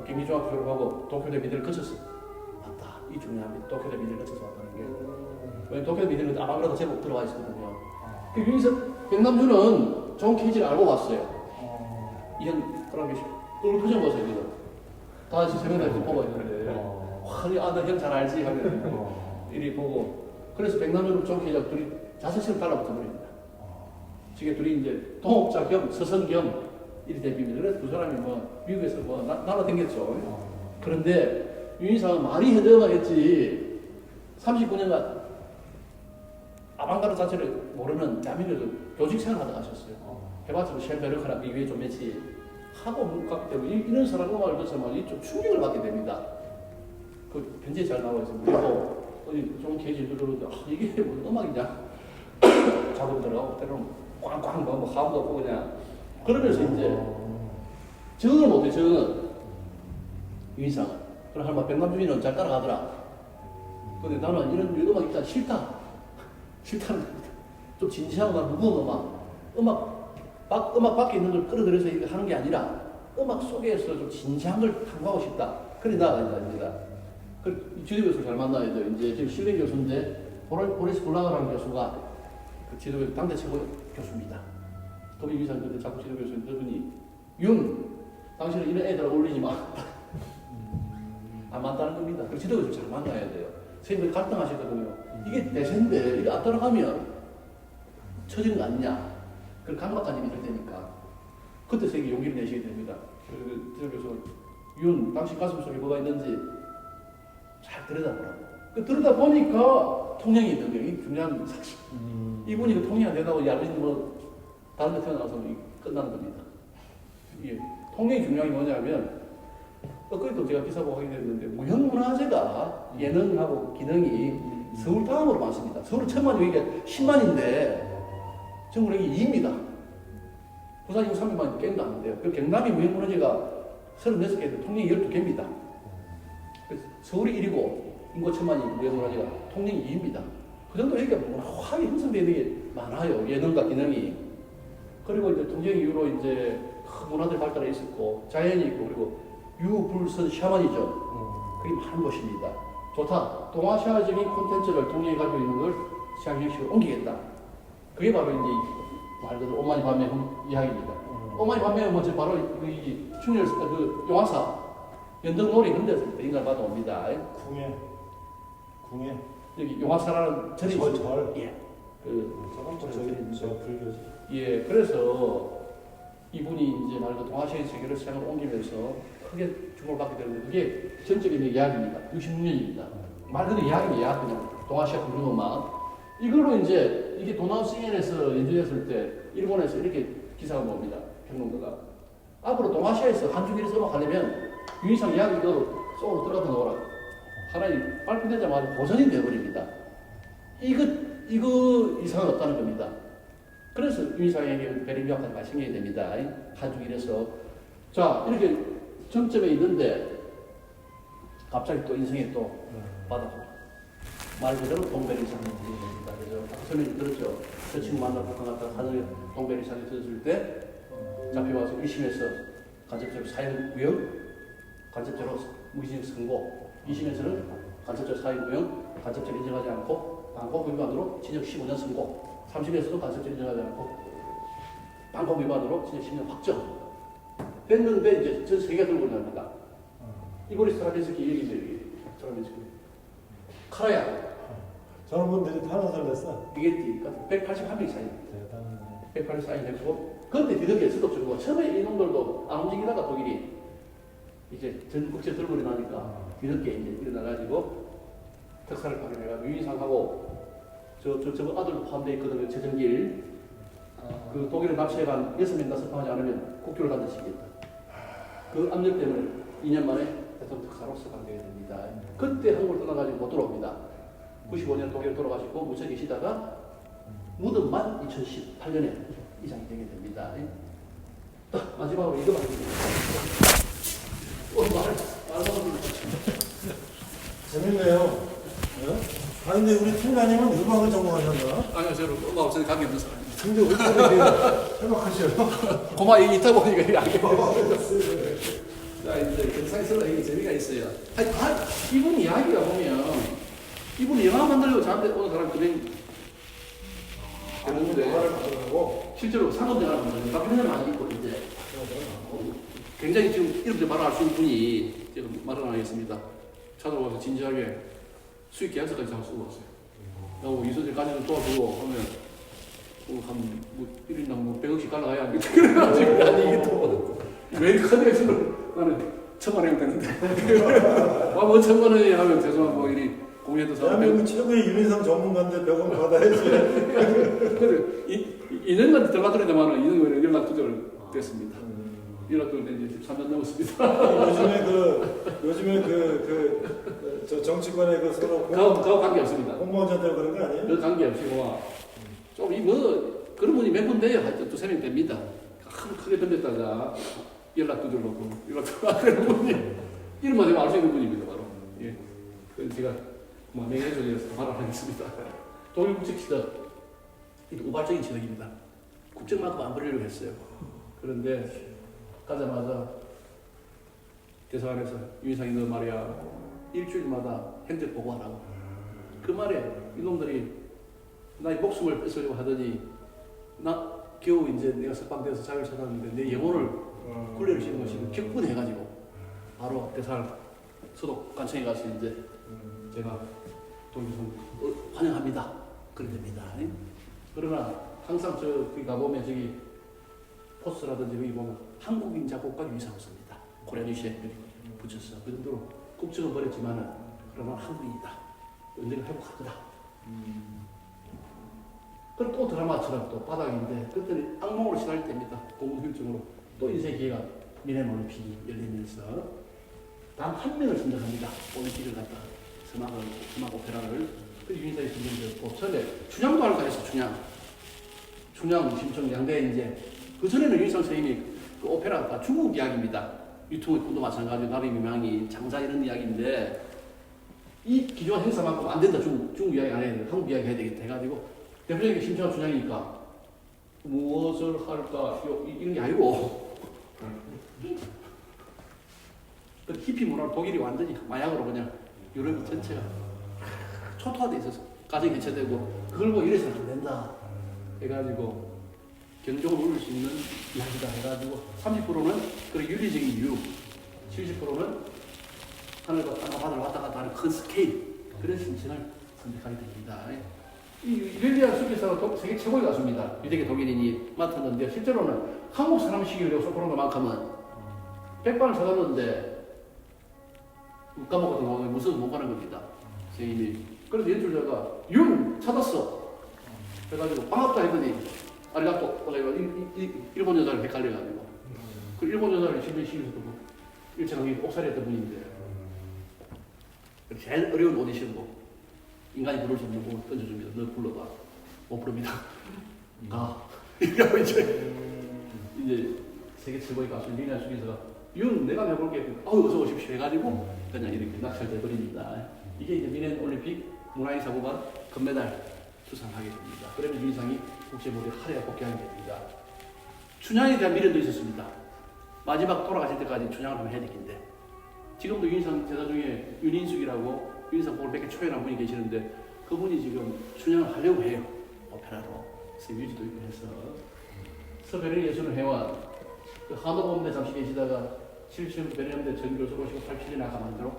경기중학교 졸업하고 도쿄대 미대를 거쳤어. 맞다. 이 중요합니다. 도쿄대 미대를 거쳐서 왔다는 게. 왜냐면 도쿄대 미대는 아방그라도 제법 들어와 있었거든요. 여기서 백남준은 존 케이지를 알고 왔어요. 이형 그런 게 얼굴 표정 보세요. 이거. 다 같이 세명다 이렇게 보고 있는데 와, 나 형 잘 알지? 하면 이리 보고 그래서 백남준은 존 케이지가 둘이 자석처럼 달라붙어 버립니다. 지금 둘이 이제 동업자 겸 서선 겸 이리 대비입니다. 그래서 두 사람이 미국에서 날아다녔죠. 그런데 윤희상은 많이 헤드가했지 39년간 아방가르 자체를 모르는 대한민국에서 교직 생활하다 가셨어요. 해봤자 쉘베르크나 미국에 좀 며칠 하고 못 갔기 때문에 이런 사람 음악을 듣자마자 좀 충격을 받게 됩니다. 그 편지에 잘 나와 있습니다. 그리고 좀 계지도 그러는데 이게 무슨 음악이냐 작업들하고 때로는 꽝꽝 하부도 없고 그냥 그러면서 이제 적응을 못해. 적응은 윤희상은 그럼 할머 백남준이는 잘 따라가더라. 근데 나는 이런 음악 일단 싫다는 겁니다. 좀 진지하고 무거운 음악 밖에 있는 걸 끌어들여서 하는 게 아니라 음악 속에서 좀 진지한 걸 탐구하고 싶다. 그래 나가야 됩니다. 그 지도 교수 잘 만나야 돼요. 이제 지금 실내 교수인데 보리스 블라거라는 교수가 그 지도 교수 당대 최고 교수입니다. 도미 위상 그때 자꾸 지도 교수님 그분이 당신은 이런 애들 어울리지 마. 안 맞다는 겁니다. 그 지도 교수 잘 만나야 돼요. 선생님들 갈등하셨거든요. 이게 대세인데 이게 안 따라가면 처지는 거 아니냐. 그 강박까지 믿을 테니까 그때 세계 용기를 내시게 됩니다. 그리고 지도 교수 당신 가슴 속에 뭐가 있는지 잘 들여다보라고. 그 들여다보니까 통영이 있는 거예요. 이게 중요한 사실. 이분이 그 통영이 안 된다고 야부진 다른 데 태어나서 끝나는 겁니다. 이게 통영이 중요한 게 뭐냐면 그것도 제가 기사 보고 확인했는데 무형문화재가 예능하고 기능이 서울 다음으로 많습니다. 서울은 1000만 여기가 10만인데 전국 여기 2입니다. 부산 이거 300만 갱도 안 돼요. 그 경남이 무형문화재가 36개인데 통영이 12개입니다. 서울이 1이고 인구 1000만이 무형문화재가 통영이 2입니다. 그 정도 여기가 문화하게 형성되는 게 많아요. 예능과 기능이. 그리고 이제 통영 이후로 이제 큰 문화들 발달해 있었고 자연이 있고 그리고 유불선 샤머니즘 그게 많은 곳입니다. 좋다. 동아시아적인 콘텐츠를 통영에 가지고 있는 걸 시장 형식으로 옮기겠다. 그게 바로 이제 말 그대로 오마니 밤의 이야기입니다. 오마니 밤의 먼저 바로 그 충렬 그 용화사 연덕놀이 그런 데서 인간을 받아옵니다. 궁예. 여기 용화사라는 절이 절. 있습니다. 예. 저건 또 저 불교지. 예, 그래서 이분이 이제 말 그 동아시아의 세계를 생을 옮기면서 크게 주목을 받게 되는데 그게 전적인 이야기입니다. 66년입니다. 말 그대로 이야기입니다. 그냥 동아시아 불교음악. 이걸로 이제 이게 도나우 CNN에서 연주했을 때 일본에서 이렇게 기사가 나옵니다. 평론가가. 앞으로 동아시아에서 한중일에서 음악하려면 유니상 이야기 이거 속으로 들어가서 넣어라. 하나님 발표되자마자 고전이 되어버립니다. 이거 이상은 없다는 겁니다. 그래서 유니상에게 베링교학까지 발생해야 됩니다. 한중일에서. 자, 이렇게 정점에 있는데 갑자기 또 인생에 또 받아봅니다. 말 그대로 동베리산이 됩니다. 그래서 아까 설명 들었죠. 저 친구 만나러 북한 갔다가 하늘에 동베리산이 들었을 때 잡혀와서 1심에서 간접적으로 사형구형, 간접적으로 무기징역 선고, 2심에서는 간접적으로 사형구형, 간접적으로 인정하지 않고 방법 위반으로 징역 15년 선고, 3심에서도 간접적으로 인정하지 않고 방법 위반으로 징역 10년 확정 됐는데 이제 전 세계가 들고 나옵니다. 이보리 스트라빈스키 얘기인데 스트라빈스키 카라야 저런 분들이 탄원서를 냈어. 이게 181명이 사인. 대단하네. 180 사인했고 그런데 뒤늦게 서독적으로 처음에 이놈들도 안 움직이다가 독일이 이제 전국제 들고 일어나니까 뒤늦게 이제 일어나가지고 특사를 파견해가지고 유인상하고 저거 아들도 포함되어 있거든요. 최정길 그 독일을 납치해간 6명 다 석방하지 않으면 국교를 단대시키겠다. 그 압력 때문에 2년 만에 대통령 특사로 석방되게 됩니다. 그때 한국을 떠나가지고 못 돌아옵니다. 95년 독일 돌아가시고 무척 계시다가 무덤만 2018년에 이장이 되게 됩니다. 마지막으로 이거 말입니다. 재밌네요. 아 근데 우리 팀장님은 음악을 전공하셨나? 아니요, 저는 음악 없어서 관계 없는 사람입니다. 근데 왜 이렇게 생각하셔요? 고마 있다 보니까 이게 안 돼요. 자, 이제 경상스러운 얘기 재미가 있어요. 아니, 이분 이야기가 보면 이분 영화 만들려고 저한테 오는 사람 그냥 되는데 실제로 상업 영화를 만들고 다큐멘터리 많이 있고 이제 굉장히 지금 이름도 바로 알 수 있는 분이 지금 말을 안 하겠습니다. 찾아와서 진지하게 수익 계약서까지 잘 쓰고 왔어요. 그리고 이소재까지는 도와주고 하면 뭐 1인당 뭐 100억씩 갈라가야 하는데 그래가지고 아니 이게 또 왜 큰 액수를 나는 1,000만 원이면 되는데 뭐 1,000만 원이 하면 죄송한 뭐 이리 공예도 사고 대한민국 최고의 유민상 전문가인데 100원 받아야지. 그래 2년간 들어가더니만은 2년 연락 두절 됐습니다. 연락 두절 이제 3년 넘었습니다. 요즘에 저 정치권에 그 서로 그거 관계 없습니다. 공무원전 때문에 그런 거 아니에요? 그 관계 없이고 좀뭐 그런 분이 몇 분 돼요. 하여튼 2-3명 됩니다. 크게 던졌다가 연락 두절 놓고 연락 두절 분이 이름만 되면 알 수 있는 분입니다. 바로. 예. 그래서 제가 뭐 명예훼손이라서 발언하겠습니다. 독일 국적 취득 이거 우발적인 취득입니다. 국적만큼 안 버리려고 했어요. 그런데 가자마자 대사관에서 유인상이 너 말이야 일주일마다 행적 보고하라고. 그 말에 이놈들이 나의 목숨을 뺏으려고 하더니 나 겨우 이제 내가 석방되어서 자유를 찾았는데 내 영혼을 굴레를 씌는 것이 격분해가지고 바로 대사관 소독 관청에 가서 이제 제가 독일에서 환영합니다. 그래 됩니다. 그러나 항상 거기 가보면 저기 포스라든지 여기 보면 한국인 작곡가 유이상 없습니다. 고려니시에 붙였어. 그 정도로 국적은 버렸지만은 그러나 한국인이다. 언젠가 회복할 거다. 그리고 또 드라마처럼 또 바닥인데 그때는 악몽으로 시달릴 때입니다. 공무휴증으로 또 인생 기회가 미네모는 비 열리면서 단 한 명을 선정합니다. 올림픽을 갖다가 음악 오페라를 그 유인사에 선정되었고 처음에 춘향도 할까 했어. 춘향, 심청, 양대 이제 그 전에는 유인상 선생님이 그 오페라가 중국 이야기입니다. 유통의 꿈도 마찬가지로 나비 미망이 장자 이런 이야기인데 이 기존 행사만큼 안 된다. 중국 이야기 안 해야 돼. 한국 이야기 해야 되겠다 해가지고 대표적인 심청 춘향이니까 무엇을 할까 이런 게 아니고 그 히피 문화를 독일이 완전히 마약으로 그냥 유럽 전체가 초토화돼 있어서 가정이 해체되고 그걸 보고 이래서는 안 된다 해가지고 경종을 울릴 수 있는 이야기다 해가지고 30%는 그런 윤리적인 이유 70%는 하늘과 땅과 바다를 왔다 갔다 하는 큰 스케일 그런 신천을 선택하게 됩니다. 이 릴리안 수기사가 세계 최고의 가수입니다. 유대계 독일인이 맡았는데 실제로는 한국 사람 시기로 소프라는 것만큼은 100번을 찾았는데 못 까먹었던 거 무서워서 못 가는 겁니다. 선생님이. 그래서 연출자가 윤 찾았어. 그래가지고 반갑다 했더니 아리가또 일본 여자를 헷갈려가지고 그 일본 여자를 실제 시기에서도 뭐 일체강의 옥살이했던 분인데 제일 어려운 오디션도 인간이 부를 수 없는 곡을 던져줍니다. 너 불러봐. 못 부릅니다. 가. 이러고 이제 세계 최고의 가수 릴리안 수기사가 윤 내가 해볼게. 어서 오십시오 해가지고 그냥 이렇게 낙찰돼 버립니다. 이게 이제 미넨 올림픽 문화인사고반 금메달 수상하게 됩니다. 그러면 윤상이 국제무대 하루에 복귀하게 됩니다. 춘향에 대한 미련도 있었습니다. 마지막 돌아가실 때까지 춘향을 하면 해야 되겠는데 지금도 윤상 제자 중에 윤인숙이라고 윤상 곡을 몇 개 초연한 분이 계시는데 그분이 지금 춘향을 하려고 해요. 오페라로. 그래서 뮤지도 있고 해서 서베르 예술을 해온 그 한옥원대 잠시 계시다가 77년도 베르는데 전교수로 오시고 87년에 아까 만들어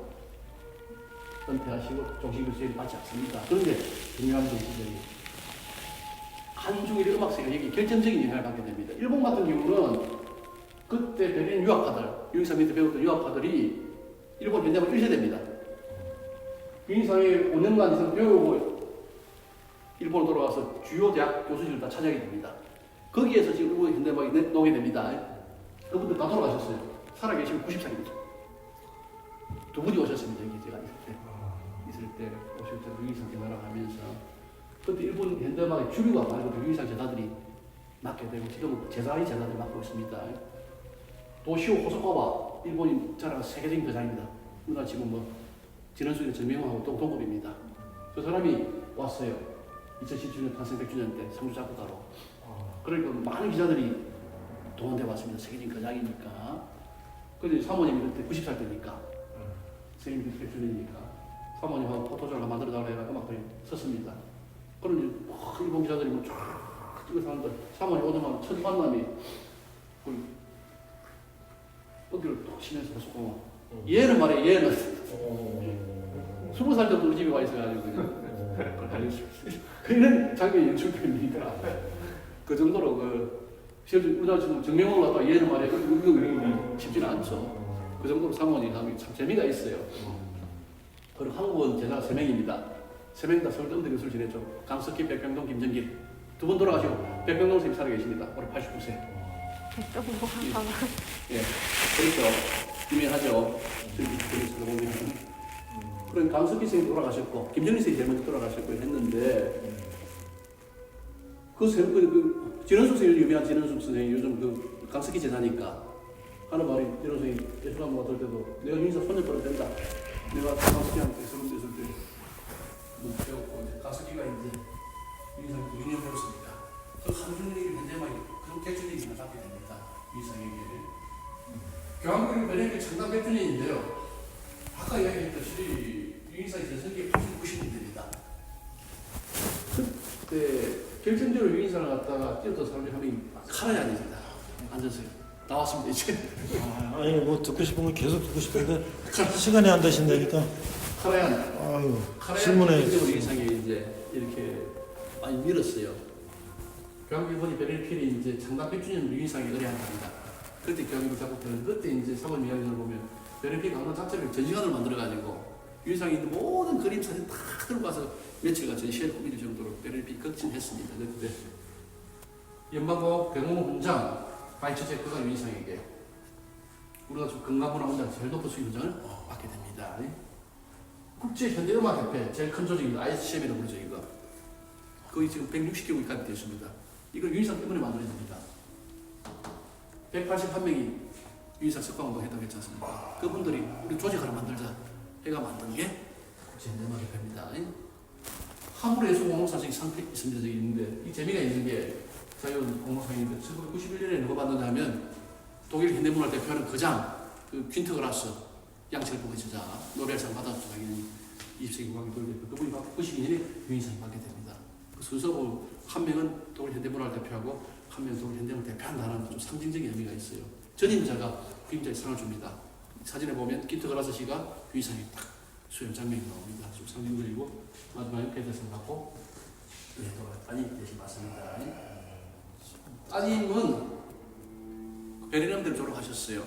은퇴하시고 종신교수를 받지 않습니다. 그런데 중요한 것이 한중일의 음악세가 여기 결정적인 영향을 받게 됩니다. 일본 같은 경우는 그때 베를린 유학파들, 유인상 밑에 배웠던 유학파들이 일본 현대음악 1세대입니다. 유인상이 5년간 이상 배우고 일본으로 돌아와서 주요 대학 교수진을 다 차지하게 됩니다. 거기에서 지금 일본 현대음악이 나오게 됩니다. 그분들 다 돌아가셨어요. 살아계시면 90살입니다. 두 분이 오셨습니다. 여기 제가 있을 때 오실 때 유인상 제자를 하면서 그때 일본 현대음악의 주류가 말고 유인상 제자들이 맡게 되고 지금 제자의 제자들이 맡고 있습니다. 도시오 호소카와 일본인 자라가 세계적인 대장입니다. 누나 지금 뭐 진원수의 전명호하고 동급입니다. 그 사람이 왔어요. 2017년 탄생 100주년 때 상주 작곡가로. 그러니까 많은 기자들이 동원돼 왔습니다. 세계적인 거장이니까. 근데 사모님이 그때 90살 때니까 생일 100주년이니까 사모님하고 포토존을 만들어달라고 해서 음악들이 썼습니다. 그러니 일본 기자들이 뭐 쫙 찍어서 하는데 사모님 오더만 첫 만남이 어디를 톡 치면서 하시고 얘는 말이야 얘는 20살 때부터 우리 집에 와 있어가지고 그걸 알려주셨어요. 그런 장면이 연출됩니다. 그 정도로 우리나라 지금 정명호를 갖다가 얘는 말이야 이거 쉽지는 않죠. 그 정도로 사모님이 참 재미가 있어요. 그리고 한국은 제자가 3명입니다. 3명 다 서울대 음대교수를 지냈죠. 강석희, 백병동, 김정길. 두 분 돌아가시고 백병동 선생님 살아계십니다. 올해 89세. 백종원 하다가 예, 그렇죠. 유명하죠. 저기서 보면. 그런 강석희 선생님 돌아가셨고 김정일 선생님 제일 먼저 돌아가셨고 했는데 진원숙 선생님 유명한 진원숙 선생님 요즘 강석희 제자니까 하는 말이 진원숙 선생님 예술한번 왔을 때도 내가 윤사 손을 뻗어도 된다. 내가 강석희한테 서른대 있을 때 배웠고 이제 강석희가 이제 윤상한테 2년 배웠습니다. 그 한중일의 현대음악이 그런 객주들이 갖게 됩니다. 윤상에게. 교황그림 베네딕트 창단 100주년인데요. 아까 이야기했듯이 윤상이 전성기에 90년대입니다. 그때 결정적으로 윤상을 갖다가 뛰었던 사람이 한 명이 카라얀입니다. 앉으세요. 나왔습니다 이제. 아니 뭐 듣고 싶은 거 계속 듣고 싶은데 시간이 안 되신다니까. 카라얀. 아유 카라얀 질문에 결정적으로 윤상이 이제 이렇게 많이 밀었어요. 교황일본이 베를린이 이제 창단 100주년 윤상이 의뢰한답니다. 그때 교황일본 작곡들은 그때 이제 사모님 이야기를 보면 베를린 강남 자체를 전시관을 만들어가지고 윤상이 있는 모든 그림 사진 다 들고 와서 며칠간 전시회를 꾸밀 정도로 베를린 극진했습니다. 그때 연방공화국 병원 훈장 바이처 제크가 윤상에게 우리가 좀 건강문화 훈장 제일 높은 수익 훈장을 받게 됩니다. 국제 현대음악협회 제일 큰 조직입니다. ICM이라고 부르죠 이거. 거의 지금 160개국이 가입되어 있습니다. 이걸 유인상 때문에 만들어집니다. 181명이 유인상 석방운동 했다고 했지 않습니까? 그분들이 우리 조직 하나 만들자 해가 만든 게 국제현대음악협회입니다. 한국예술공로사적인 상표 있습니다. 저기 있는데 이 재미가 있는 게 자연 공로상인데 1991년에 누가 받는다면 독일 현대문화를 대표하는 거장 퀸트그라스 양철북의 저자 노벨상 받았죠. 자기는 20세기 국악기 대표 그분이 92년에 유인상이 받게 됩니다. 그 순서고 한 명은 독일 현대문화를 대표하고 한 명은 독일 현대문화를 대표한다는 좀 상징적인 의미가 있어요. 전임자가 후임자에 상을 줍니다. 사진에 보면 기트 그라스 씨가 유이상이 딱 수영 장면이 나옵니다. 좀 상징 그리고 마지막에 패드선 받고 네, 따님 대신 받습니다. 따님은 베르넘대를 졸업하셨어요.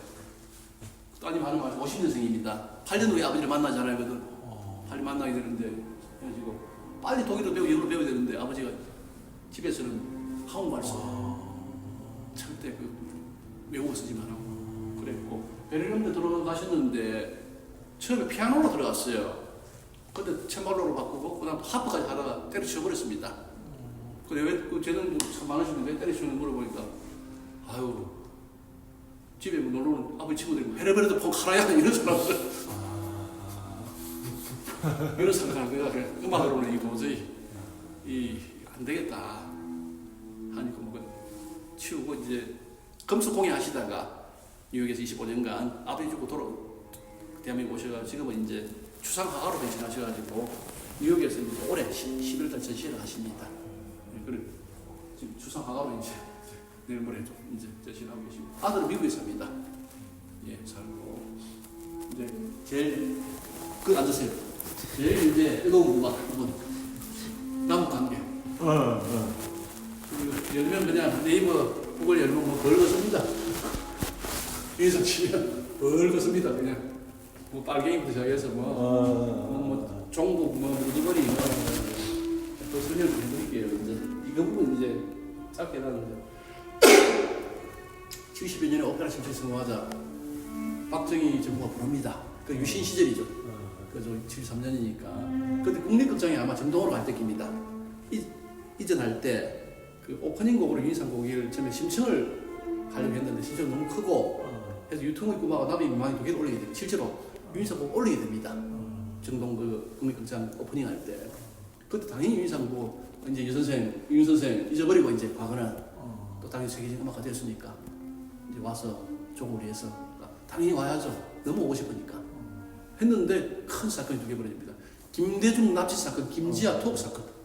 따님 하는 말 50년생입니다. 8년 후에 아버지를 만나잖아요. 8년 만나게 되는데 해가지고 빨리 독일어 배우고 영어를 배워야 되는데 아버지가 집에서는 한국말 써. 절대 그 외국어 쓰지 말라고 그랬고 베르넘대 들어가셨는데 처음에 피아노로 들어갔어요. 근데 챈발로로 바꾸고 그다음 하프까지 하다가 때려치워버렸습니다. 근데 왜 쟤는 참 많으시는데 왜 때려치우는 물어보니까 아유 집에 뭐 놀러 오는 아버지 친구들이 헤르베르트 폰 카라야 이런 사람들 이런 사람들 그냥 음악으로는 이 도저히 안 되겠다 하니까 뭐 치우고 이제 금속공예 하시다가 뉴욕에서 25년간 아버지 죽고 대한민국 오셔가 지금은 이제 추상화가로 변신하셔가지고 뉴욕에서 이제 올해 11월 전시회를 하십니다. 그래 지금 추상화가로 이제 내일 모레 좀 이제 전시하고 계십니다. 아들은 미국에 삽니다. 예, 살고 이제 제일 앉으세요. 제일 이제 뜨거운 음악 부분 남북 관계. 열면 그냥 네이버 구글 열면 뭐 벌거습니다. 여기서 치면 벌거습니다. 그냥 뭐 빨갱이부터 시작해서 뭐 종북 뭐 우두머리 또 설명 좀 해드릴게요. 이제 이 부분 이제 짧게 나는데 70여 년에 오페라 심청 성공하자 박정희 정부가 부릅니다. 그 유신 시절이죠. 그저 73년이니까 그때 국립극장에 아마 정동으로 갈 때입니다. 이전할 때 그 오프닝 곡으로 유인상 곡을 처음에 심청을 하려고 했는데 심청이 너무 크고 그래서 유통의 꿈하고 나비 민망이 두 개를 올리게 됩니다. 실제로 유인상 곡 올리게 됩니다. 정동 그 국립극장 오프닝 할 때 그때 당연히 유인상 곡 이제 윤 선생 잊어버리고 이제 과거는 또 당연히 세계적 음악가 됐으니까 이제 와서 조국을 위해서 당연히 와야죠. 너무 오고 싶으니까 했는데 큰 사건이 두 개 벌어집니다. 김대중 납치 사건, 김지아 투옥 사건.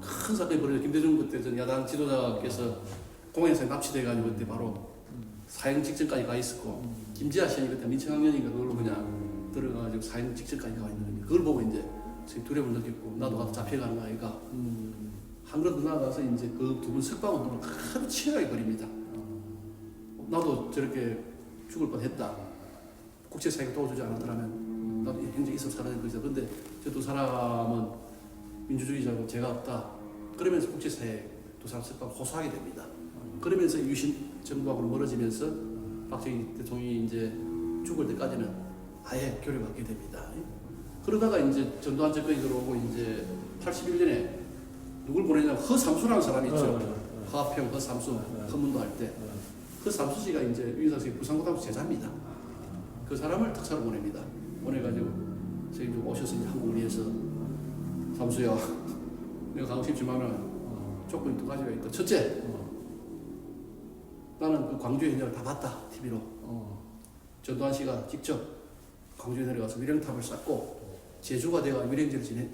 큰 사건이 벌어져. 김대중 그때 전 야당 지도자께서 공연에서 납치돼가지고 그때 바로 사형 직전까지 가 있었고 김지아 씨는 그때 민청학년이니까 그걸로 그냥 들어가가지고 사형 직전까지 가 있는 겁니다. 그걸 보고 이제 두려움을 느꼈고 나도 가서 잡혀가는 거 아이가 한 걸음 더 나아가서 이제 그 두 분 석방운동을 아주 치열하게 벌입니다. 나도 저렇게 죽을 뻔했다. 국제사회가 도와주지 않았더라면 나도 현재 있어 살아야 될 것이다. 그런데 저 두 사람은 민주주의자고 죄가 없다. 그러면서 국제사회에 두 사람 석방을 호소하게 됩니다. 그러면서 유신 정부하고 멀어지면서 박정희 대통령이 이제 죽을 때까지는 아예 교류받게 됩니다. 그러다가 이제 전두환 정권이 들어오고 이제 81년에 누굴 보내냐면 허삼수라는 사람이 있죠. 화평 허삼수 헌문도 할 때 허삼수 씨가 이제 유인상 선생님 부산고등학교 제자입니다. 그 사람을 특사로 보냅니다. 보내가지고 선생님 오셔서 이제 한국을 위해서 삼수야 내가 가고 싶지만은 조건이 두 가지가 있다. 첫째 나는 그 광주의 현장을 다 봤다. TV로 전두환 씨가 직접 광주에 내려가서 위령탑을 쌓고 제주가 되어 위령제를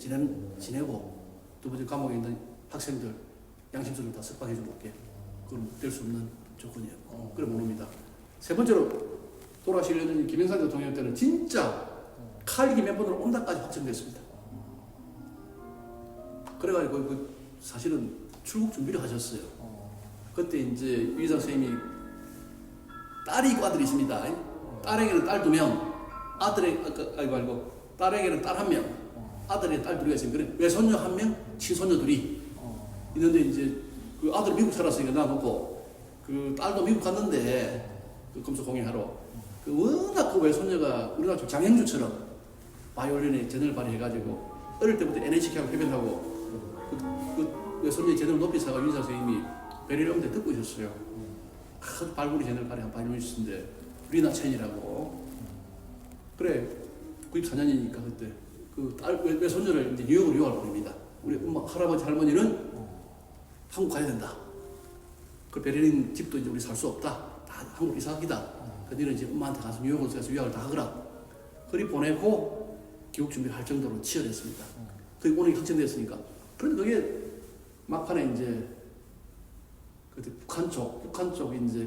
지내고 두 번째 감옥에 있는 학생들 양심수를 다 석방해 줄게. 그건 될 수 없는 조건이었고 그래 못 옵니다. 세 번째로 돌아가시려는 김영삼 대통령 때는 진짜 칼기 몇 번으로 온다까지 확정됐습니다. 그래가지고 그 사실은 출국 준비를 하셨어요. 그때 이제 유인상 선생님이 딸이 있고 아들이 있습니다. 딸에게는 딸 2명, 딸에게는 딸 1명, 아들에게 딸 2가 있습니다. 그래 외손녀 1명, 친손녀 2이 있는데 이제 그 아들 미국 살았으니까 놔놓고 그 딸도 미국 갔는데 그 금속 공예하러 그 워낙 그 외손녀가 우리나라 장행주처럼 바이올린에 재능을 발휘해가지고 어릴 때부터 NHK하고 협연하고 그 외손녀의 재능을 높이 사가 유인상 선생님이 베를린대 듣고 있었어요. 아주 발굴이 재능을 발휘한 바이올리니스트인데 리나 첸이라고 그래 94년이니까 그때 그 딸 외손녀를 이제 뉴욕으로 유학을 보냅니다. 우리 엄마 할아버지 할머니는 한국 가야 된다. 그 베를린 집도 이제 우리 살 수 없다. 다 한국 이사하기다. 그들은 이제 엄마한테 가서 뉴욕으로 가서 유학을 다 하거라. 그리 보내고 교육 준비를 할 정도로 치열했습니다. 그게 오늘 확정됐으니까. 그런데 그게 막판에 이제 그때 북한 쪽 이제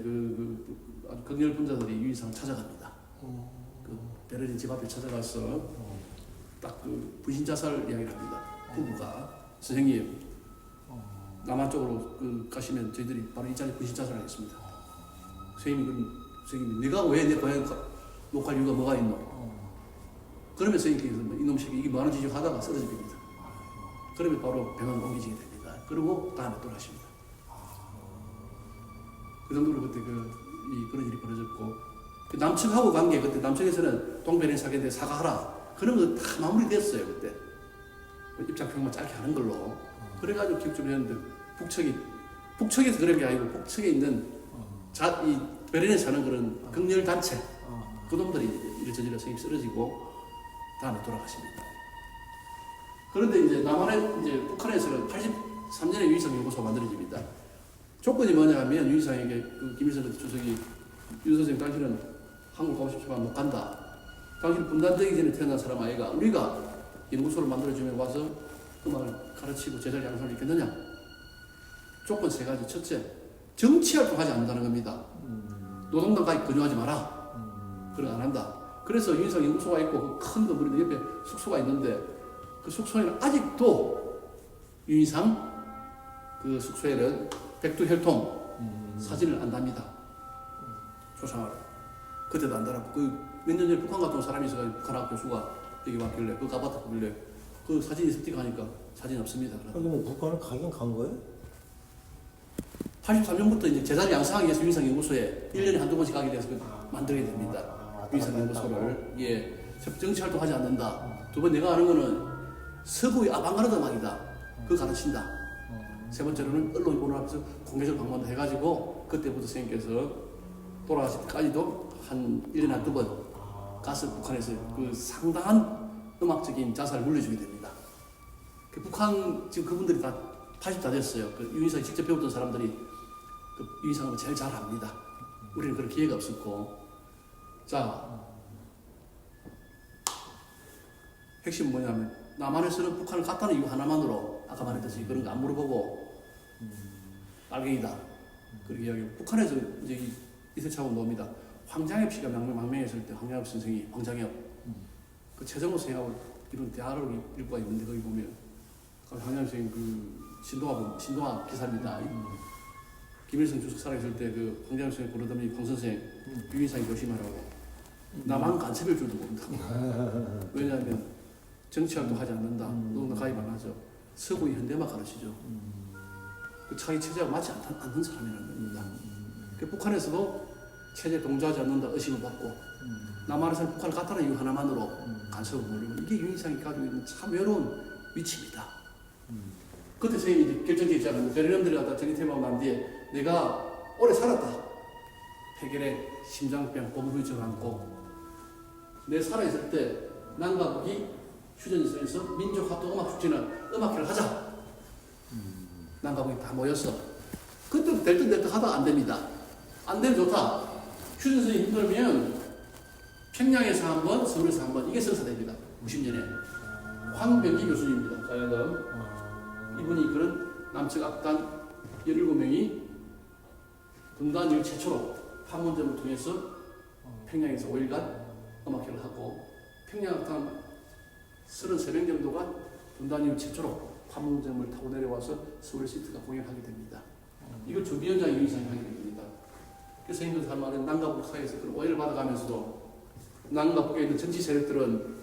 아주 극렬 분자들이 유인상을 찾아갑니다. 그 베를린 집 앞에 찾아가서 딱 그 분신 자살 이야기를 합니다. 부부가 선생님 남한 쪽으로 그 가시면 저희들이 바로 이 자리에 분신 자살을 하겠습니다. 선생님 네가 왜 내 고향 녹할 이유가 뭐가 있노? 그러면 선생님께서 이놈 새끼 이게 뭐하는 짓을 하다가 쓰러지게 됩니다. 그러면 바로 병원 옮기지게 됩니다. 그리고 다음에 돌아가십니다. 그 정도로 그때 그런 일이 벌어졌고 그 남측하고 관계 그때 남측에서는 동베를린 사건에 대해 사과하라 그런 거 다 마무리됐어요 그때 입장 표명만 짧게 하는 걸로 그래가지고 기억 좀 했는데 북측에서 그런 게 아니고 북측에 있는 이 베를린에 사는 그런 극렬 단체 그놈들이 이를 저질러 선생님 쓰러지고 다음에 돌아가십니다. 그런데 이제 이제 북한에서는 83년에 유인성 연구소가 만들어집니다. 조건이 뭐냐면 유인성에게 그 김일성 주석이 윤 선생 당신은 한국 가고 싶지만 못 간다. 당신 분단되기 전에 태어난 사람 아이가 우리가 연구소를 만들어주면 와서 음악을 가르치고 제자를 양성을 있겠느냐? 조건 세 가지. 첫째, 정치 활동하지 않는다는 겁니다. 노동당까지 근무하지 마라. 그런 안 한다. 그래서 유인성 연구소가 있고 그 큰 건물이 옆에 숙소가 있는데 그 숙소에는 아직도 유인상 그 숙소에는 백두혈통 사진을 안답니다. 조상하라. 그때도 안다라고. 그 몇 년 전에 북한 갔다 온 사람이 있어가지고 북한학 교수가 여기 왔길래 그 가봤길래 그 사진이 스티커 하니까 사진 없습니다. 그럼 북한은 가긴 간 거예요? 83년부터 이제 제자를 양성하기 위해서 유인상 연구소에 1년에 한두 번씩 가게 돼서 만들게 됩니다. 유인상 연구소를. 예. 정치 활동하지 않는다. 두 번 내가 아는 거는 서구의 아방가르드 음악이다. 그거 가르친다. 세 번째로는 언론 보는 앞에서 공개적 방문도 해가지고 그때부터 선생님께서 돌아가실 때까지도 한 1년에 한두 번 가서 북한에서 그 상당한 음악적인 자산을 물려주게 됩니다. 그 북한 지금 그분들이 다 80 다 됐어요. 그 유인상이 직접 배웠던 사람들이 그 유인상을 제일 잘 압니다. 우리는 그런 기회가 없었고. 자, 핵심은 뭐냐면 남한에서는 북한을 갔다는 이유 하나만으로 아까 말했듯이 그런 거 안 물어보고 빨갱이다. 그렇게 이야기하고 북한에서 이제 이세차원 놈이다. 황장엽 씨가 망명했을 때 황장엽 선생이 황장엽 그 최정호 선생하고 이런 대화를 일부가 있는데 거기 보면 황장엽 선생님 그 신동아 기사입니다. 김일성 주석 살아있을 때 그 황장엽 선생이 부르더니 황 선생 유인상이 조심하라고 남한 간첩일 줄도 모른다고. 왜냐하면 정치활동 하지 않는다. 노동당 가입 안 하죠. 서구의 현대만 가르치죠. 그 자기 체제와 맞지 않는 사람이라는 겁니다. 그 북한에서도 체제 동조하지 않는다 의심을 받고 남한에서는 북한을 갔다는 이유 하나만으로 간섭을 벌이고 이게 유인상이 가지고 있는 참 외로운 위치입니다. 그때 선생님이 이제 결정되어 있잖아요. 베를린들이 갖다 정리퇴임하고 난 뒤에 내가 오래 살았다. 폐결핵, 심장병, 고무후유증 안고 내 살아있을 때 남과북이 휴전선에서 민족합동음악축제는 음악회를 하자. 남과북이 다 모였어. 그때도 될 듯 하다가 안 됩니다. 안 되면 좋다. 휴전선이 힘들면 평양에서 한 번, 서울에서 한 번 이게 성사됩니다. 90년에. 황병기 교수님입니다. 가야금. 이분이 그런 남측 악단 17명이 분단 이후 최초로 판문점을 통해서 평양에서 5일간 음악회를 하고 평양 악단 33명 정도가 분단 이후 최초로 판문점을 타고 내려와서 서울 시티가 공연하게 됩니다. 이걸 주비원장이 유인상이 하게 됩니다. 그래서 인근 한 말은 남과 북 사이에서 그런 오해를 받아가면서도 남과 북에 있는 정치 세력들은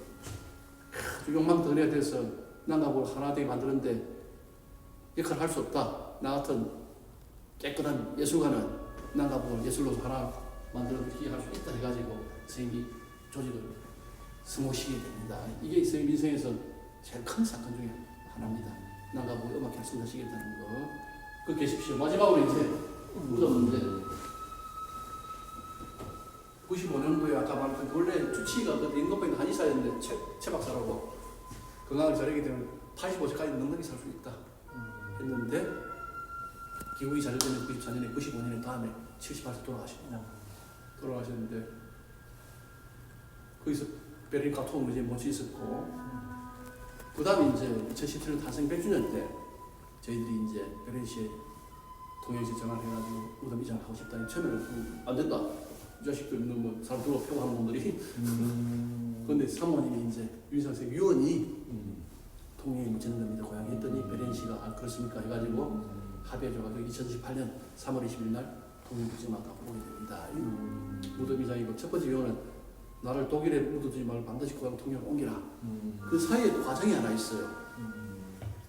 아주 욕망덩어리가 돼서 남과 북을 하나 되게 만드는데 역할을 할 수 없다. 나 같은 깨끗한 예술가는 남과 북을 예술로서 하나 만들어서 기여할 수 있다 해가지고 선생님이 조직을 스모시게 됩니다. 이게 선생님 인생에서 제일 큰 사건 중에 하나입니다. 남과 북의 음악회를 성사시켰다는 거. 그거 계십시오. 마지막으로 이제 묻었는데 95년도에 아까 말했던 원래 주치의가 인도권에 있는 한의사였는데 최 박사라고 건강을 잘하게 되면 85세까지 넉넉히 살 수 있다 했는데 기후이 잘되면 94년에 95년에 다음에 78세 돌아가십니다. 돌아가셨는데 거기서 베를린 가토음을 이제 못 있었고 그 다음에 이제 2017년 탄생 100주년 때 저희들이 이제 베를린시에 통영시 전화를 해가지고 무덤 이전을 하고 싶다니 처음에는 안 된다. 이 자식들 뭐 사람 들어 패고 하는 분들이. 그런데 사모님이 이제 윤희상 선생 위원이 통영에 묻히는 겁니다. 고향에 했더니 베렌 씨가 아 그렇습니까 해가지고 합의해줘가지고 2018년 3월 20일 날 통영 국제마을가 오게 됩니다. 무덤이장이고 첫 번째 위원은 나를 독일에 묻어두지 말고 반드시 고향 통영 옮기라. 그 사이에 또 과정이 하나 있어요.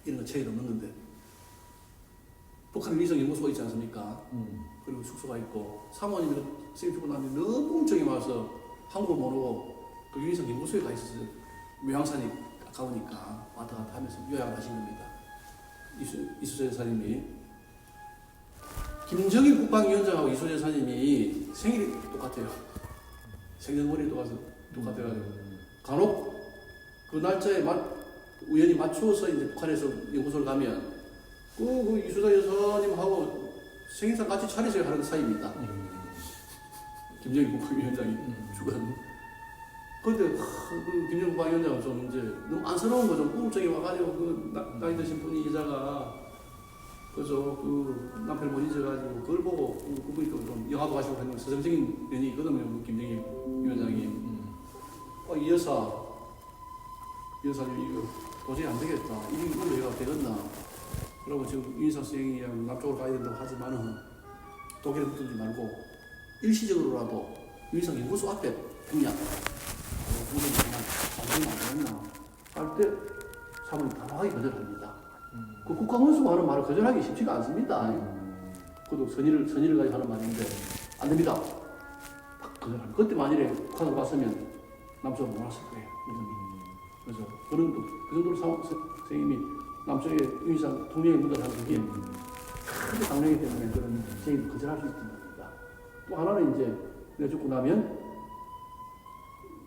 이런 거 책에도 넣는데 북한 위성 연구소가 있지 않습니까? 그리고 숙소가 있고 사모님이 생일 주고 나면 너무 걱정이 많아서 한국을 못 오고 그 위성 연구소에 가 있었어요. 묘양산이 가까우니까 왔다 갔다 하면서 요약을 하신 겁니다. 이수재 여사님이 김정일 국방위원장하고 이수재 여사님이 생일이 똑같아요. 생년월일이 똑같아가지고 간혹 그 날짜에 우연히 맞추어서 이제 북한에서 연구소를 가면 그 이수재 여사님하고 생일상 같이 차리셔야 하는 사이입니다. 김정일 국방위원장이 주관. 그런데 그 김정일 국방위원장은 좀 이제 너무 안쓰러운 거죠. 우울증이 와가지고 그 나이 드신 분이 여자가 그죠 그 남편을 못 잊어가지고 그걸 보고 그분이 또 좀 영화도 하시고 하는 서정적인 면이 있거든요. 그 김정일 위원장이 이 여사님 이거 도저히 안 되겠다. 이걸로 얘가 되겠나? 그러고 지금 윤희상 선생이랑 남쪽으로 가야 된다고 하지만은 독일에 묻지 말고 일시적으로라도 윤희상 연구소 앞에 평양 무덤이 안 되겠나 할 때 사모님 단호하게 거절합니다. 그 국가원수가 하는 말을 거절하기 쉽지가 않습니다. 그것도 선의를 가지고 하는 말인데 안 됩니다. 거절합니다. 그때 만일에 북한으로 갔으면 남쪽으로 못 왔을 거예요. 그래서 그런 그 정도로 선생님이 남쪽에 윤희상 통영에 묻어가는 그게 크게 강력하기 때문에 그런 선생님이 거절할 수 있는 겁니다. 또 하나는 이제 내가 죽고 나면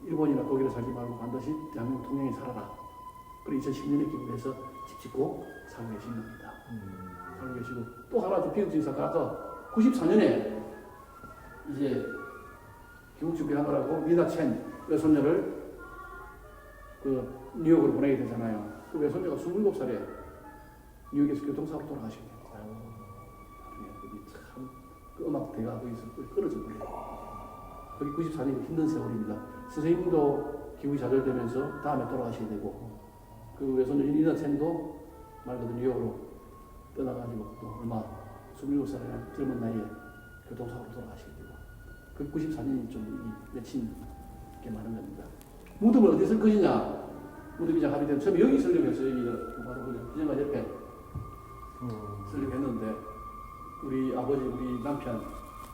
일본이나 독일에 살지 말고 반드시 대한민국 통영에 살아라. 그리고 2010년에 기부해서 집 짓고 살고 계신 겁니다. 살고 계시고 또 하나 좀 비극적인 사건 아까 94년에 이제 귀국 준비하느라고 미나 첸 외손녀를 그 뉴욕으로 보내게 되잖아요. 그 외손녀가 27살에 뉴욕에서 교통사고로 돌아가신 거예요. 나중에 참 그 음악대가 거기서 끊어져 버려요. 거기 94년이 힘든 세월입니다. 선생님도 기분이 좌절되면서 다음에 돌아가셔야 되고 그 외손녀 리나 첸도 말 그대로 뉴욕으로 떠나가지고 또 얼마 27살의 젊은 나이에 교통사고로 돌아가시게 되고 그 94년이 좀 맺힌 게 많은 겁니다. 무덤을 어디 쓸 것이냐 무덤이장 합의된 처음에 여기 쓰려고 했어요. 여기가 바로 그 기념관 옆에 쓰려고 했는데 우리 아버지 우리 남편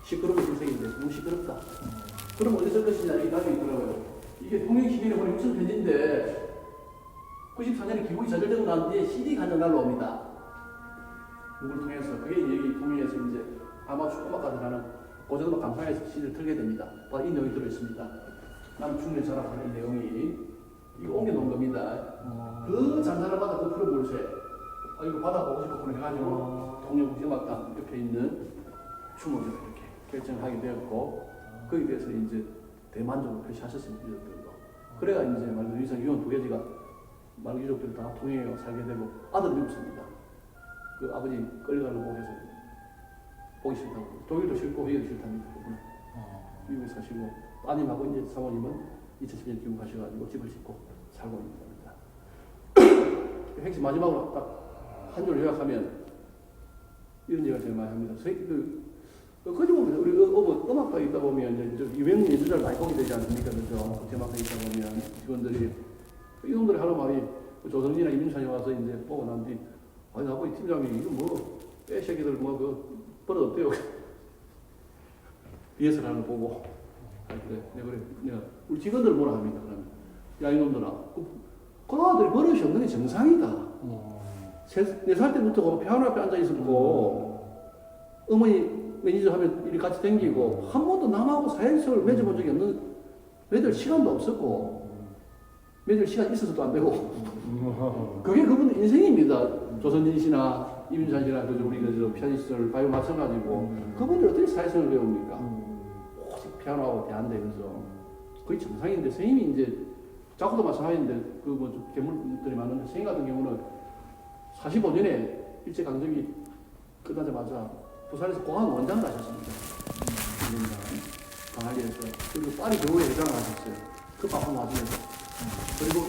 시끄러운 신세인데 너무 시끄럽다. 그럼 어디 쓸 것이냐 이게 답이 있더라고요. 이게 통일시민에 보낸 무슨 편지인데 94년에 기국이 좌절되고 난 뒤에 CD 가는 날로 옵니다. 누구를 통해서 그게 여기 통일에서 이제 아마추어 음악가들하는 고전음악 감상에서 CD를 틀게 됩니다. 이 내용이 들어있습니다. 난 중년 자랑하는 이 내용이 이거 옮겨놓은 겁니다. 그 잔사람마다 그 프로볼세 이거 받아보고 싶었구나 해가지고 통일국제음악단 옆에 있는 춤을 이렇게 결정하게 되었고 거기에 대해서 이제 대만족을 표시하셨습니다. 유족들도. 그래가 이제 말로 윤희상 위원 두 가지가 말로 유족들이 다 통일에 살게 되고 아들은 미국 삽니다. 그 아버지 끌려가는 곳에서 보기 싫다고 독일도 싫고 회의도 싫답니다. 미국에 사시고 따님하고 이제 사모님은 2010년 기국 가셔가지고 집을 짓고 살고 있는 겁니다. 핵심 마지막으로 딱 한 줄 요약하면 이런 얘기가 제일 많이 합니다. 거기 보면 우리 음악가 있다 보면 이제 유명 예술자를 많이 보게 되지 않습니까? 그죠? 음악가 있다 보면 직원들이 이놈들이 하는 말이 조성진이나 이민찬이 와서 이제 보고 난 뒤 아니 나보고 팀장이 이거 뭐 빼새끼들 뭐 그 버릇 없대요. 리허설 하는 거 보고 내가 우리 직원들 뭐라 합니다. 그러면 야 이놈들아 그 아들이 버릇이 없는 게 정상이다. 4살 때부터 피아노 앞에 앉아 있었고 어머니 매니저 하면 일이 같이 댕기고 한 번도 남하고 사회성을 맺어본 적이 없는 맺을 시간도 없었고 맺을 시간 있어서도 안 되고 그게 그분 인생입니다. 조선진 씨나 이민찬 씨나 우리 그 피아니스트를 봐요 마찬가지고 그분들 어떻게 사회성을 배웁니까? 오직 피아노하고 대한대면서 거의 정상인데 선생님이 이제 작고도 마찬가지인데 그 뭐 괴물들이 많은데 선생님 같은 경우는 45년에 일제강점기 끝나자마자 부산에서 공항 원장을 하셨습니다. 강화리에서 그리고 파리 교회 회장을 하셨어요. 그 바쁜 와중에서 그리고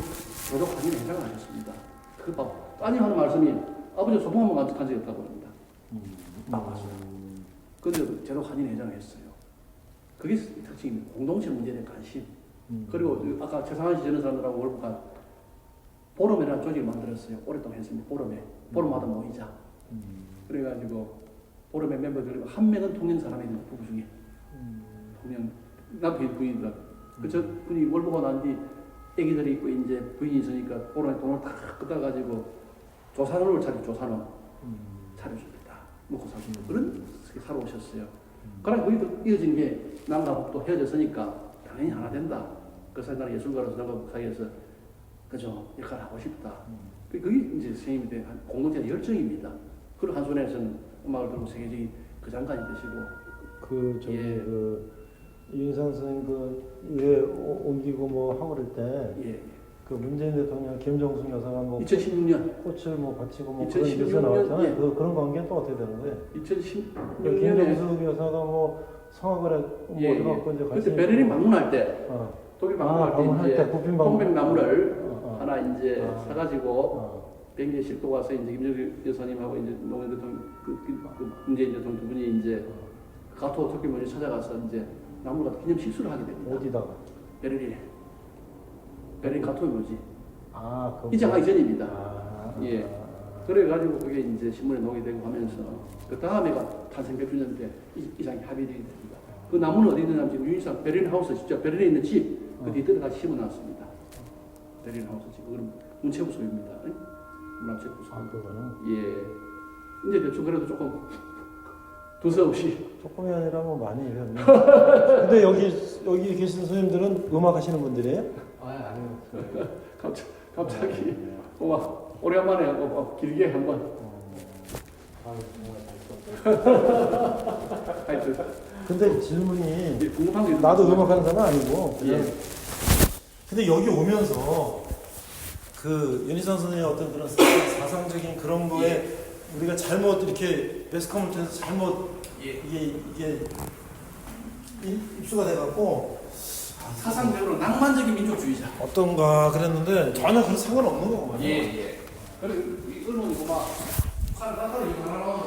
저도 관인 회장을 하셨습니다. 그 따님 하는 말씀이 아버지 소풍 한번 간 적이 없다고 합니다. 바빴어요. 근데 제도 관인 회장을 했어요. 그게 특징입니다. 공동체 문제에 대한 관심. 그리고 아까 최상환 씨 저런 사람들하고 월북한 보름이라는 조직을 만들었어요. 오랫동안 했습니다. 보름마다 모이자. 그래가지고 보름의 멤버들 한 명은 통영 사람입니다. 부부 중에. 통영 남편 부인들. 그저 분이 월북하고 난 뒤 애기들이 있고 이제 부인이 있으니까 보름에 돈을 다 끄다가지고 조산원을 조산원 차려줍니다. 먹고 사줍니다. 그런 살아오셨어요. 그러나 거기서 이어진 게 남과 북도 헤어졌으니까 당연히 하나 된다. 그래서 나는 예술가로서 남과 북 사이에서 그죠 역할을 하고 싶다. 그게 이제 선생님에 대한 공동체의 열정입니다. 그리고 한손에서는 음악을 들고 세계적인 그 장관이 되시고 유인상 선생님 의회 옮기고 뭐 하고 그럴 때 예. 그 문재인 대통령 김정숙 여사가 뭐 2016년 꽃을 뭐 바치고 뭐 2016 그런 뉴스 나왔잖아요. 예. 그런 관계는 또 어떻게 되는 거예요? 2016년에 김정숙 여사가 뭐 성악을 뭐 해갖고 이제 그때 베를린 방문할 때 독일 방문할 때 이제 홍백나무를 하나 이제 사가지고 비행기에 싣고 와서 이제 김정숙 여사님하고 이제 노무현 대통령 그 문재인 대통령 두 분이 이제 가토 토끼모니 찾아가서 이제 나무가 기념 식수를 하게 됩니다. 어디다가? 베를린에. 베를린 가토모지. 그 이장하기 전입니다. 예. 그래가지고 그게 이제 신문에 녹이 되고 하면서 그 다음에가 탄생 100주년 때 이장이 합의되게 됩니다. 그 나무는 어디 있느냐 지금 유인상 베를린 하우스 진짜 베를린에 있는 집 그 뒤뜰에 다 심어놨습니다. 베를린 하우스 집 그건 문체부 소유입니다. 문화체부 소유. 그거는 예. 이제 대충 그래도 조금 두서없이 조금이 아니라 뭐 많이 이랬네. 근데 여기 계신 선생님들은 음악 하시는 분들이에요? 아니요. 갑자기 오랜만에 길게 한번. 하여튼. 근데 질문이 궁금한 게 나도 음악하는 사람은 아니고 그냥 예. 근데 여기 오면서 그 윤희상 선생님의 어떤 그런 사상적인 그런 거에 우리가 잘못 이렇게 매스컴을 통해서 잘못 이게 입수가 돼갖고 사상적으로 낭만적인 민족주의자. 어떤가 그랬는데 전혀 그런 상관없는 거구만. 예. 그리고 이 언론이 막 북한을 따로 이거 하나 나오면